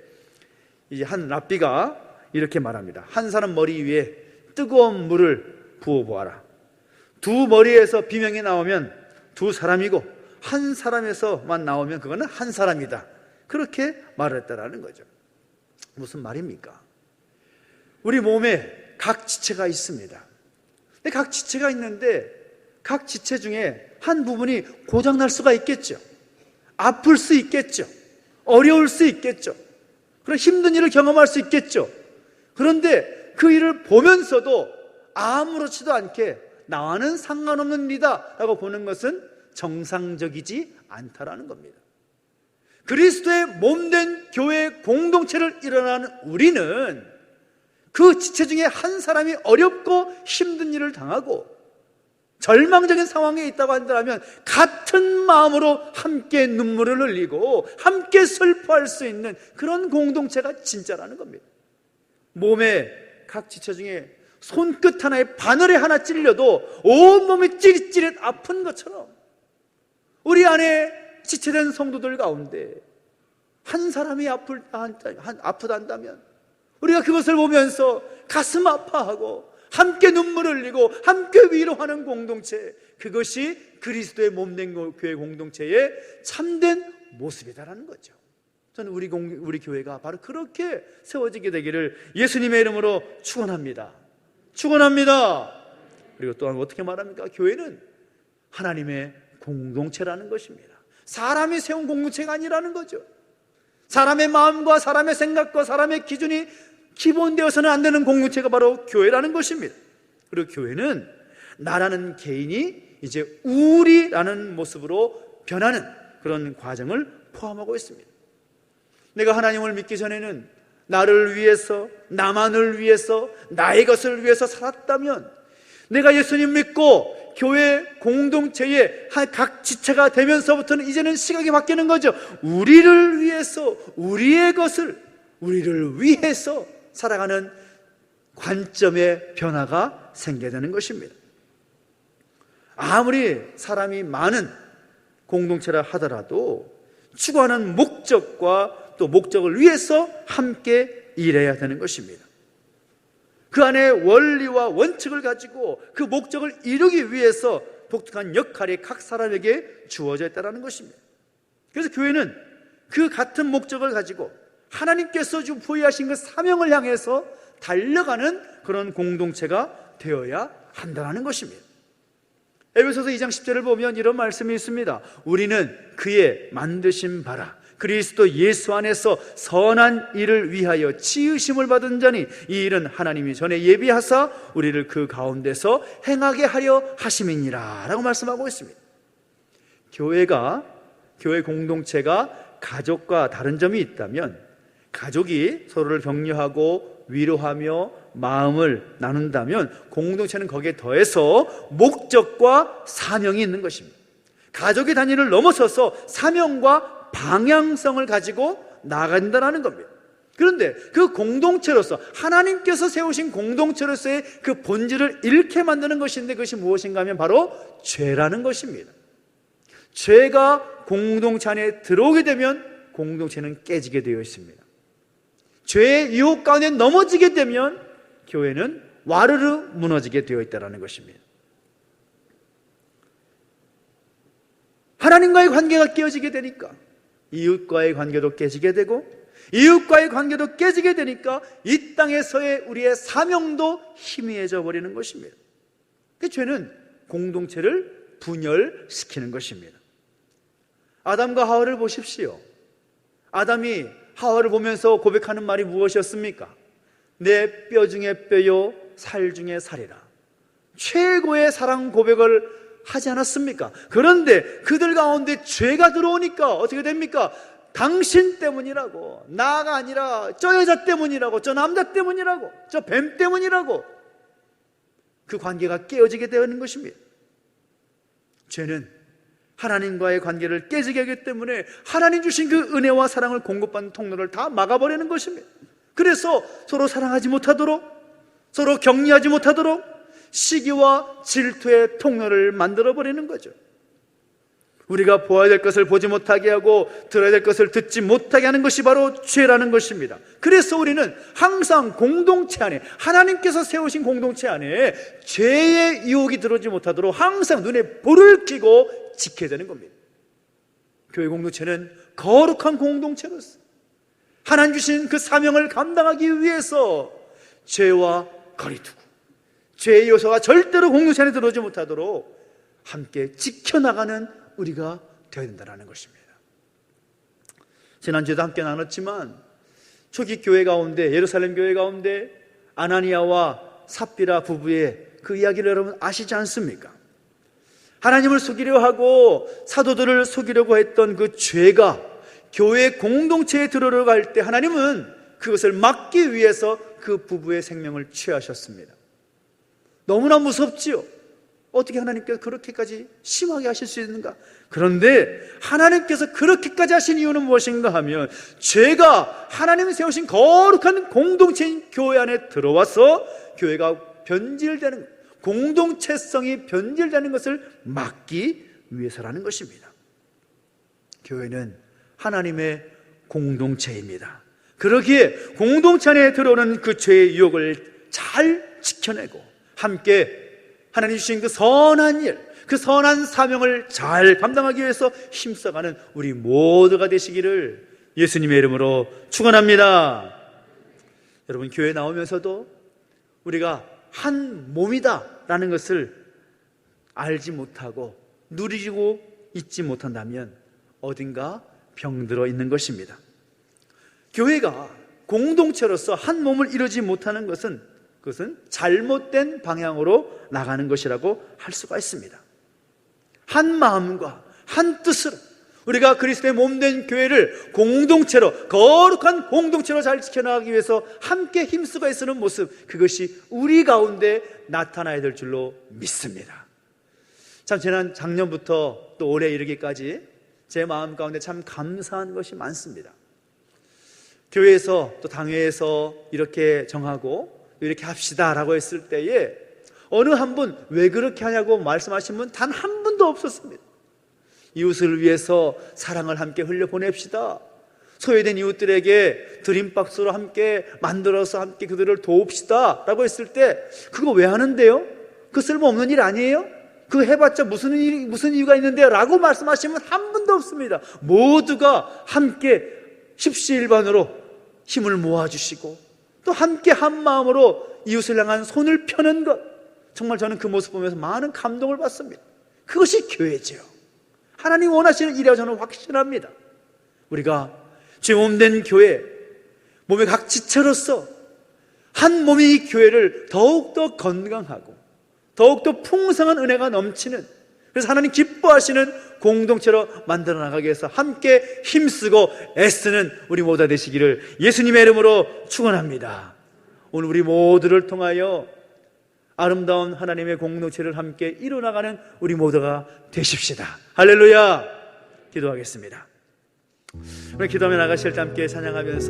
이제 한 랍비가 이렇게 말합니다. 한 사람 머리 위에 뜨거운 물을 부어보아라. 두 머리에서 비명이 나오면 두 사람이고 한 사람에서만 나오면 그거는 한 사람이다. 그렇게 말을 했다라는 거죠. 무슨 말입니까? 우리 몸에 각 지체가 있습니다. 각 지체가 있는데 각 지체 중에 한 부분이 고장날 수가 있겠죠. 아플 수 있겠죠. 어려울 수 있겠죠. 그런 힘든 일을 경험할 수 있겠죠. 그런데 그 일을 보면서도 아무렇지도 않게 나와는 상관없는 일이다 라고 보는 것은 정상적이지 않다라는 겁니다. 그리스도의 몸된 교회 공동체를 일어나는 우리는 그 지체 중에 한 사람이 어렵고 힘든 일을 당하고 절망적인 상황에 있다고 한다면 같은 마음으로 함께 눈물을 흘리고 함께 슬퍼할 수 있는 그런 공동체가 진짜라는 겁니다. 몸의 각 지체 중에 손끝 하나에 바늘에 하나 찔려도 온몸이 찌릿찌릿 아픈 것처럼 우리 안에 지체된 성도들 가운데 한 사람이 아프다 한다면 우리가 그것을 보면서 가슴 아파하고 함께 눈물을 흘리고 함께 위로하는 공동체, 그것이 그리스도의 몸된 교회 공동체의 참된 모습이다라는 거죠. 저는 우리 교회가 바로 그렇게 세워지게 되기를 예수님의 이름으로 축원합니다. 축원합니다. 그리고 또한 어떻게 말합니까? 교회는 하나님의 공동체라는 것입니다. 사람이 세운 공동체가 아니라는 거죠. 사람의 마음과 사람의 생각과 사람의 기준이 기본되어서는 안 되는 공동체가 바로 교회라는 것입니다. 그리고 교회는 나라는 개인이 이제 우리라는 모습으로 변하는 그런 과정을 포함하고 있습니다. 내가 하나님을 믿기 전에는 나를 위해서, 나만을 위해서, 나의 것을 위해서 살았다면 내가 예수님 믿고 교회 공동체의 각 지체가 되면서부터는 이제는 시각이 바뀌는 거죠. 우리를 위해서, 우리의 것을 우리를 위해서 살아가는 관점의 변화가 생겨야 되는 것입니다. 아무리 사람이 많은 공동체라 하더라도 추구하는 목적과 또 목적을 위해서 함께 일해야 되는 것입니다. 그 안에 원리와 원칙을 가지고 그 목적을 이루기 위해서 독특한 역할이 각 사람에게 주어져 있다는 것입니다. 그래서 교회는 그 같은 목적을 가지고 하나님께서 지금 부여하신 그 사명을 향해서 달려가는 그런 공동체가 되어야 한다는 것입니다. 에베소서 2장 10절을 보면 이런 말씀이 있습니다. 우리는 그의 만드신 바라 그리스도 예수 안에서 선한 일을 위하여 지으심을 받은 자니 이 일은 하나님이 전에 예비하사 우리를 그 가운데서 행하게 하려 하심이니라 라고 말씀하고 있습니다. 교회 공동체가 가족과 다른 점이 있다면 가족이 서로를 격려하고 위로하며 마음을 나눈다면 공동체는 거기에 더해서 목적과 사명이 있는 것입니다. 가족의 단위를 넘어서서 사명과 방향성을 가지고 나아간다는 겁니다. 그런데 그 공동체로서 하나님께서 세우신 공동체로서의 그 본질을 잃게 만드는 것인데 그것이 무엇인가 하면 바로 죄라는 것입니다. 죄가 공동체 안에 들어오게 되면 공동체는 깨지게 되어 있습니다. 죄의 유혹 가운데 넘어지게 되면 교회는 와르르 무너지게 되어 있다는 것입니다. 하나님과의 관계가 깨어지게 되니까 이웃과의 관계도 깨지게 되고 이웃과의 관계도 깨지게 되니까 이 땅에서의 우리의 사명도 희미해져 버리는 것입니다. 그 죄는 공동체를 분열시키는 것입니다. 아담과 하와를 보십시오. 아담이 하와를 보면서 고백하는 말이 무엇이었습니까? 내 뼈 중에 뼈요 살 중에 살이라. 최고의 사랑 고백을 하지 않았습니까? 그런데 그들 가운데 죄가 들어오니까 어떻게 됩니까? 당신 때문이라고, 나가 아니라 저 여자 때문이라고, 저 남자 때문이라고, 저 뱀 때문이라고 그 관계가 깨어지게 되는 것입니다. 죄는 하나님과의 관계를 깨지게 하기 때문에 하나님 주신 그 은혜와 사랑을 공급받는 통로를 다 막아버리는 것입니다. 그래서 서로 사랑하지 못하도록, 서로 격려하지 못하도록 시기와 질투의 통로를 만들어버리는 거죠. 우리가 보아야 될 것을 보지 못하게 하고 들어야 될 것을 듣지 못하게 하는 것이 바로 죄라는 것입니다. 그래서 우리는 항상 공동체 안에, 하나님께서 세우신 공동체 안에 죄의 유혹이 들어오지 못하도록 항상 눈에 불을 켜고 지켜야 되는 겁니다. 교회 공동체는 거룩한 공동체로서 하나님 주신 그 사명을 감당하기 위해서 죄와 거리두고 죄의 요소가 절대로 공동체 안에 들어오지 못하도록 함께 지켜나가는 우리가 되어야 된다는 것입니다. 지난주에도 함께 나눴지만 초기 교회 가운데, 예루살렘 교회 가운데 아나니아와 삽비라 부부의 그 이야기를 여러분 아시지 않습니까? 하나님을 속이려 하고 사도들을 속이려고 했던 그 죄가 교회 공동체에 들어갈 때 하나님은 그것을 막기 위해서 그 부부의 생명을 취하셨습니다. 너무나 무섭지요. 어떻게 하나님께서 그렇게까지 심하게 하실 수 있는가? 그런데 하나님께서 그렇게까지 하신 이유는 무엇인가 하면 죄가 하나님이 세우신 거룩한 공동체인 교회 안에 들어와서 교회가 변질되는, 공동체성이 변질되는 것을 막기 위해서라는 것입니다. 교회는 하나님의 공동체입니다. 그러기에 공동체 안에 들어오는 그 죄의 유혹을 잘 지켜내고 함께 하나님 주신 그 선한 일, 그 선한 사명을 잘 감당하기 위해서 힘써가는 우리 모두가 되시기를 예수님의 이름으로 축원합니다. 여러분, 교회 나오면서도 우리가 한 몸이다라는 것을 알지 못하고 누리고 있지 못한다면 어딘가 병들어 있는 것입니다. 교회가 공동체로서 한 몸을 이루지 못하는 것은 그것은 잘못된 방향으로 나가는 것이라고 할 수가 있습니다. 한 마음과 한 뜻으로 우리가 그리스도의 몸된 교회를 공동체로, 거룩한 공동체로 잘 지켜나가기 위해서 함께 힘쓰고 애쓰는 모습, 그것이 우리 가운데 나타나야 될 줄로 믿습니다. 참 작년부터 또 올해 이르기까지 제 마음 가운데 참 감사한 것이 많습니다. 교회에서 또 당회에서 이렇게 정하고 이렇게 합시다라고 했을 때에 어느 한 분 왜 그렇게 하냐고 말씀하신 분 단 한 분도 없었습니다. 이웃을 위해서 사랑을 함께 흘려보냅시다. 소외된 이웃들에게 드림박스로 함께 만들어서 함께 그들을 도웁시다 라고 했을 때 그거 왜 하는데요? 그 쓸모없는 일 아니에요? 그거 해봤자 무슨 이유가 있는데요? 라고 말씀하시면 한 분도 없습니다. 모두가 함께 십시일반으로 힘을 모아주시고 또 함께 한 마음으로 이웃을 향한 손을 펴는 것, 정말 저는 그 모습 보면서 많은 감동을 받습니다. 그것이 교회죠. 하나님 원하시는 일이라고 저는 확신합니다. 우리가 죄 몸된 교회, 몸의 각 지체로서 한 몸이 이 교회를 더욱더 건강하고 더욱더 풍성한 은혜가 넘치는, 그래서 하나님 기뻐하시는 공동체로 만들어 나가기 위해서 함께 힘쓰고 애쓰는 우리 모두가 되시기를 예수님의 이름으로 축원합니다. 오늘 우리 모두를 통하여 아름다운 하나님의 공동체를 함께 이루어나가는 우리 모두가 되십시다. 할렐루야. 기도하겠습니다. 우리 기도하며 나가실 때 함께 찬양하면서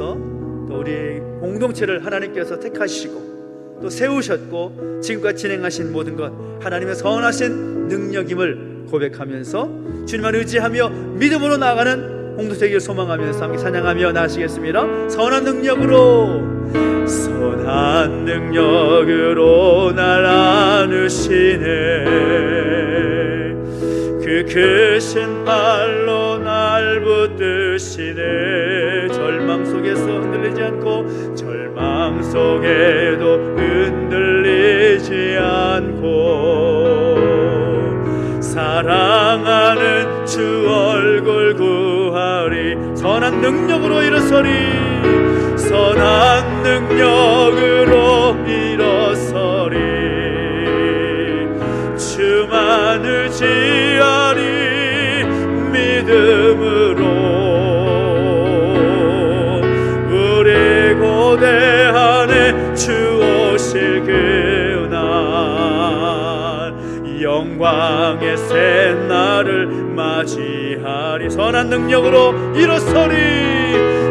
또 우리 공동체를 하나님께서 택하시고 또 세우셨고 지금까지 진행하신 모든 것 하나님의 선하신 능력임을 고백하면서 주님을 의지하며 믿음으로 나아가는 공동체 되기를 소망하면서 함께 찬양하며 나가시겠습니다. 선한 능력으로 날 안으시네. 그 크신 발로 날 붙드시네. 절망 속에서 흔들리지 않고 절망 속에도 흔들리지 않고 사랑하는 주 얼굴 구하리. 선한 능력으로 일어서리. 선한 능력으로 일어서리. 주만 의지하리. 믿음으로 우리 고대 안에 주 오실 그날 영광의 새날을 맞이하리. 선한 능력으로 일어서리.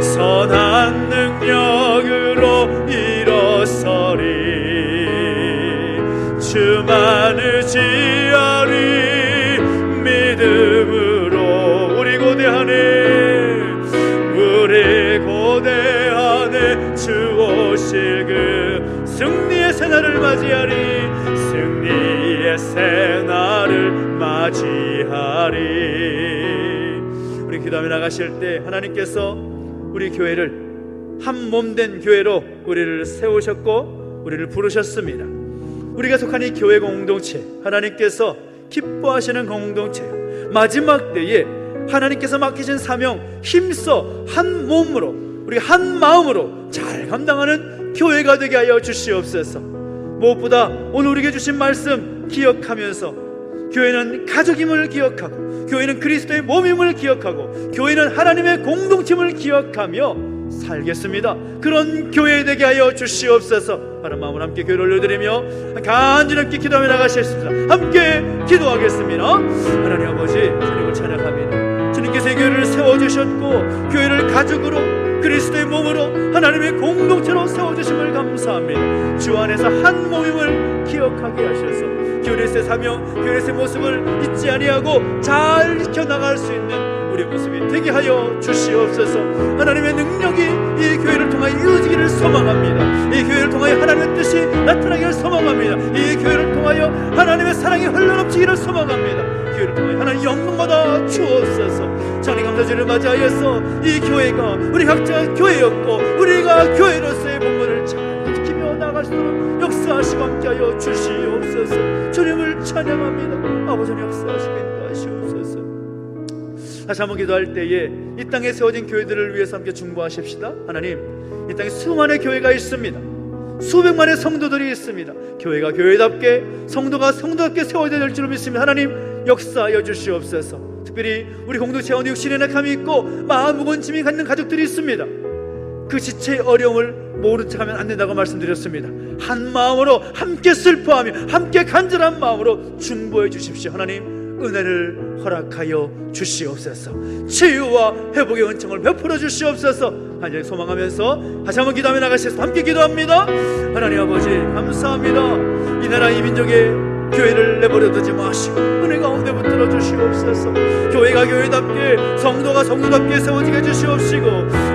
선한 능력으로 일어서리. 주만 의지하리. 믿음으로 우리 고대 안에 주 오실 그 승리의 새날을 맞이하리. 승리의 새날을 맞이하리. 우리 기도하며 나가실 때 하나님께서 우리 교회를 한 몸된 교회로 우리를 세우셨고 우리를 부르셨습니다. 우리가 속한 이 교회 공동체, 하나님께서 기뻐하시는 공동체, 마지막 때에 하나님께서 맡기신 사명 힘써 한 몸으로 우리 한 마음으로 잘 감당하는 교회가 되게 하여 주시옵소서. 무엇보다 오늘 우리에게 주신 말씀 기억하면서 교회는 가족임을 기억하고 교회는 그리스도의 몸임을 기억하고 교회는 하나님의 공동체임을 기억하며 살겠습니다. 그런 교회 되게 하여 주시옵소서. 하는 마음으로 함께 교회를 올려드리며 간절하게 기도하며 나가시겠습니다. 함께 기도하겠습니다. 하나님 아버지, 주님을 찬양합니다. 주님께서 이 교회를 세워주셨고 교회를 가족으로 그리스도의 몸으로 하나님의 공동체로 세워주심을 감사합니다. 주 안에서 한 몸임을 기억하게 하셔서 교회에서의 사명, 교회에서의 모습을 잊지 아니하고 잘 지켜나갈 수 있는 우리 모습이 되게 하여 주시옵소서. 하나님의 능력이 이 교회를 통하여 이루어지기를 소망합니다. 이 교회를 통하여 하나님의 뜻이 나타나기를 소망합니다. 이 교회를 통하여 하나님의 사랑이 흘러넘치기를 소망합니다. 교회를 통하여 하나님 영광 받아 주옵소서. 장래 감사주를 맞이하여서 이 교회가 우리 각자 교회였고 우리가 교회로서의 본분을 잘 지키며 나갈수록 역사하시고 함께하여 주시옵소서. 주님을 찬양합니다. 아버지는 역사하시고 인도하시옵소서. 다시 한번 기도할 때에 이 땅에 세워진 교회들을 위해서 함께 중보하십시다. 하나님, 이 땅에 수많은 교회가 있습니다. 수백만의 성도들이 있습니다. 교회가 교회답게, 성도가 성도답게 세워져야 될 줄 믿습니다. 하나님, 역사하여 주시옵소서. 특별히 우리 공동체 가운데 육신의 약함이 있고 마음 무거운 짐이 갖는 가족들이 있습니다. 그 지체의 어려움을 모른 척하면 안 된다고 말씀드렸습니다. 한 마음으로 함께 슬퍼하며 함께 간절한 마음으로 중보해 주십시오. 하나님, 은혜를 허락하여 주시옵소서. 치유와 회복의 은총을 베풀어 주시옵소서. 간절히 소망하면서 다시 한번 기도하며 나가시겠습니다. 함께 기도합니다. 하나님 아버지, 감사합니다. 이 나라 이 민족의 교회를 내버려 두지 마시고 은혜 가운데 붙들어 주시옵소서. 교회가 교회답게, 성도가 성도답게 세워지게 해주시옵시고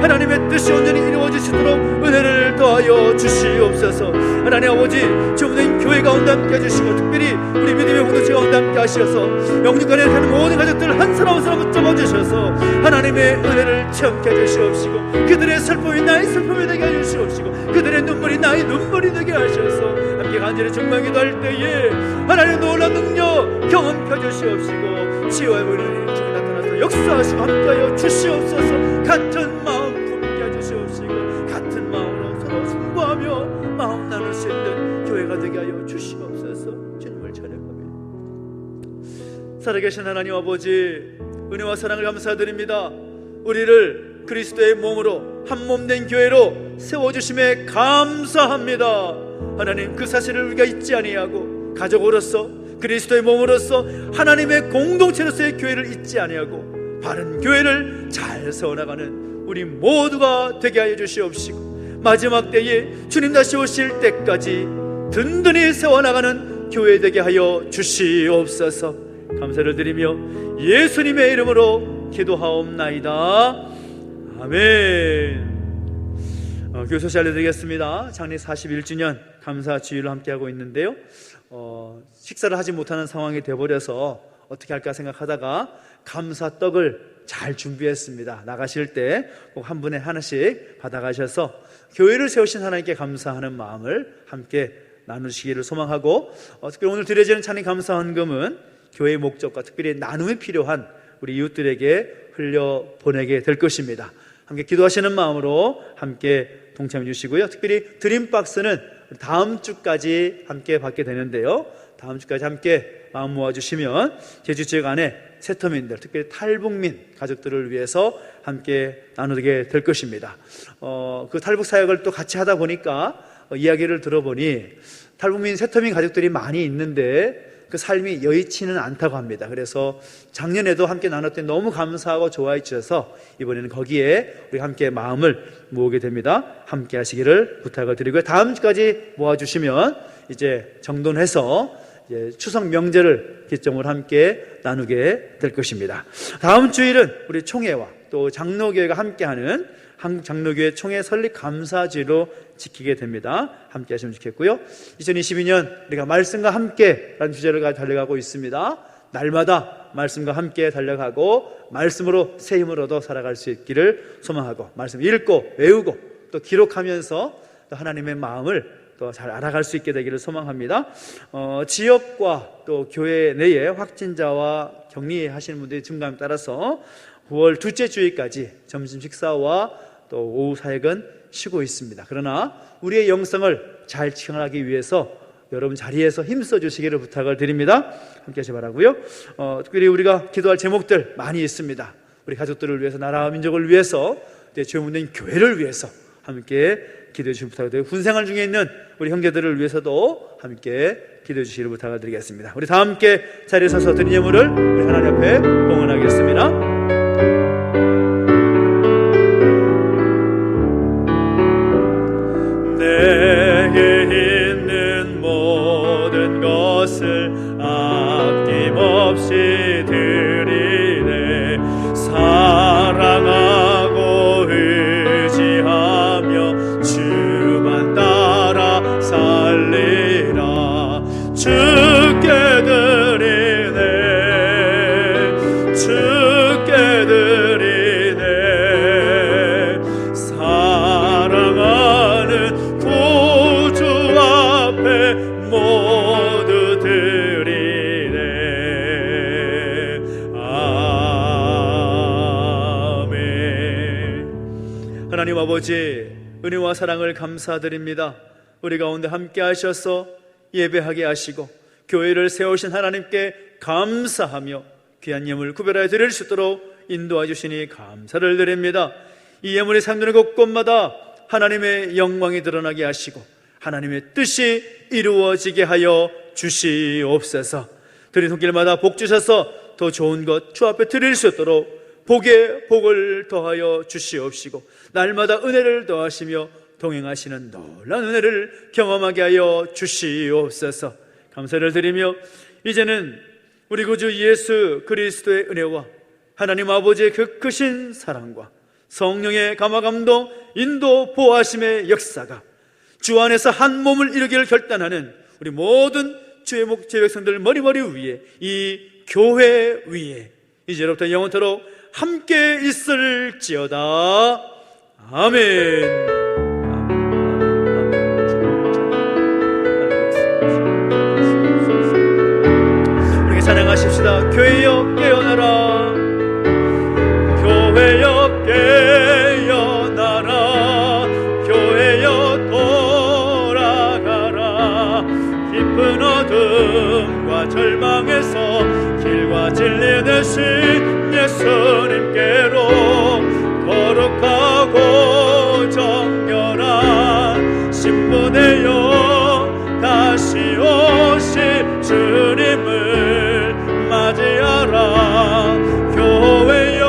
하나님의 뜻이 온전히 이루어지시도록 은혜를 더하여 주시옵소서. 하나님 아버지, 주님은 교회 가운데 함께 해주시고 특별히 우리 믿음의 공동체 가운데 함께 하셔서 영육간에 사는 모든 가족들 한 사람 한 사람 붙잡아 주셔서 하나님의 은혜를 체험케 해주시옵시고 그들의 슬픔이 나의 슬픔이 되게 해주시옵시고 그들의 눈물이 나의 눈물이 되게 하셔서 함께 간절히 정말 기도할 때에 하나님의 놀라운 능력 경험케 해주시옵시고 치유해 보이는 중에 나타나서 역사하시고 함께하여 주시옵소서. 같은 마음 품게 해주시옵시고 같은 마음으로 서로 승부하며 마음 나눌 수 있는 교회가 되게 하여 주시옵소서. 주님을 찬양합니다. 살아계신 하나님 아버지, 은혜와 사랑을 감사드립니다. 우리를 그리스도의 몸으로 한 몸 된 교회로 세워주심에 감사합니다. 하나님, 그 사실을 우리가 잊지 아니하고 가족으로서 그리스도의 몸으로서 하나님의 공동체로서의 교회를 잊지 아니하고 바른 교회를 잘 세워나가는 우리 모두가 되게 하여 주시옵시고 마지막 때에 주님 다시 오실 때까지 든든히 세워나가는 교회 되게 하여 주시옵소서. 감사를 드리며 예수님의 이름으로 기도하옵나이다. 아멘. 교회 소식 알려드리겠습니다. 장례 41주년 감사 주일로 함께하고 있는데요, 식사를 하지 못하는 상황이 되어버려서 어떻게 할까 생각하다가 감사떡을 잘 준비했습니다. 나가실 때 꼭 한 분에 하나씩 받아가셔서 교회를 세우신 하나님께 감사하는 마음을 함께 나누시기를 소망하고, 특별히 오늘 드려지는 찬양 감사 헌금은 교회의 목적과 특별히 나눔이 필요한 우리 이웃들에게 흘려보내게 될 것입니다. 함께 기도하시는 마음으로 함께 동참해 주시고요. 특별히 드림박스는 다음 주까지 함께 받게 되는데요, 다음 주까지 함께 마음 모아주시면 제주 지역 안에 세터민들, 특별히 탈북민 가족들을 위해서 함께 나누게 될 것입니다. 그 탈북 사역을 또 같이 하다 보니까 이야기를 들어보니 탈북민 세터민 가족들이 많이 있는데 그 삶이 여의치는 않다고 합니다. 그래서 작년에도 함께 나눴더니 너무 감사하고 좋아해 주셔서 이번에는 거기에 우리 함께 마음을 모으게 됩니다. 함께 하시기를 부탁을 드리고요. 다음 주까지 모아주시면 이제 정돈해서 이제 추석 명절을 기점으로 함께 나누게 될 것입니다. 다음 주일은 우리 총회와 또 장로교회가 함께하는 한국장로교회 총회 설립 감사주일로 지키게 됩니다. 함께 하시면 좋겠고요. 2022년 우리가 말씀과 함께 라는 주제를 가지고 달려가고 있습니다. 날마다 말씀과 함께 달려가고 말씀으로 새 힘을 얻어 살아갈 수 있기를 소망하고, 말씀 읽고 외우고 또 기록하면서 또 하나님의 마음을 또 잘 알아갈 수 있게 되기를 소망합니다. 지역과 또 교회 내에 확진자와 격리하시는 분들이 증가함에 따라서 9월 둘째 주일까지 점심 식사와 또 오후 사역은 쉬고 있습니다. 그러나 우리의 영성을 잘 치유하기 위해서 여러분 자리에서 힘써 주시기를 부탁을 드립니다. 함께 하시 바라고요. 특별히 우리가 기도할 제목들 많이 있습니다. 우리 가족들을 위해서, 나라와 민족을 위해서, 죄문된 교회를 위해서 함께 기도해 주시길 부탁드리고, 군생활 중에 있는 우리 형제들을 위해서도 함께 기도해 주시기를 부탁을 드리겠습니다. 우리 다 함께 자리에 서서 드린 예물을 우리 하나님 앞에 봉헌하겠습니다. 내게 있는 모든 것을 아낌없이 드리네. 사랑하고 의지하며 주만 따라 살리라. 주께 드리네, 주께 드리네. 사랑하는 구주 앞에 모두 드리네. 아멘. 하나님 아버지, 은혜와 사랑을 감사드립니다. 우리 가운데 함께 하셔서 예배하게 하시고 교회를 세우신 하나님께 감사하며 귀한 예물 구별하여 드릴 수 있도록 인도해 주시니 감사를 드립니다. 이 예물이 삶드는 곳곳마다 하나님의 영광이 드러나게 하시고 하나님의 뜻이 이루어지게 하여 주시옵소서. 드린 손길마다 복 주셔서 더 좋은 것 주 앞에 드릴 수 있도록 복에 복을 더하여 주시옵시고 날마다 은혜를 더하시며 동행하시는 놀라운 은혜를 경험하게 하여 주시옵소서. 감사를 드리며 이제는 우리 구주 예수 그리스도의 은혜와 하나님 아버지의 그 크신 사랑과 성령의 감화감동, 인도, 보호하심의 역사가 주 안에서 한 몸을 이루기를 결단하는 우리 모든 주의 백성들 머리머리 위에, 이 교회 위에 이제로부터 영원토록 함께 있을지어다. 아멘. 우리 찬양하십시다. 교회여 깨어나라, 교회여 깨어나라, 교회여 돌아가라. 깊은 어둠과 절망에서 길과 진리 되신 예수님께로 거룩하고 정결한 신부되어 다시 오실 주님을 맞이하라. 교회여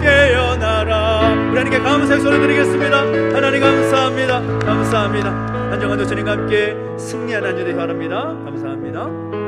깨어나라. 우리 하나님께 감사의 소리 드리겠습니다. 하나님 감사합니다. 감사합니다. 한정한 주님과 함께 승리하는 한 주 되기 바랍니다. 감사합니다.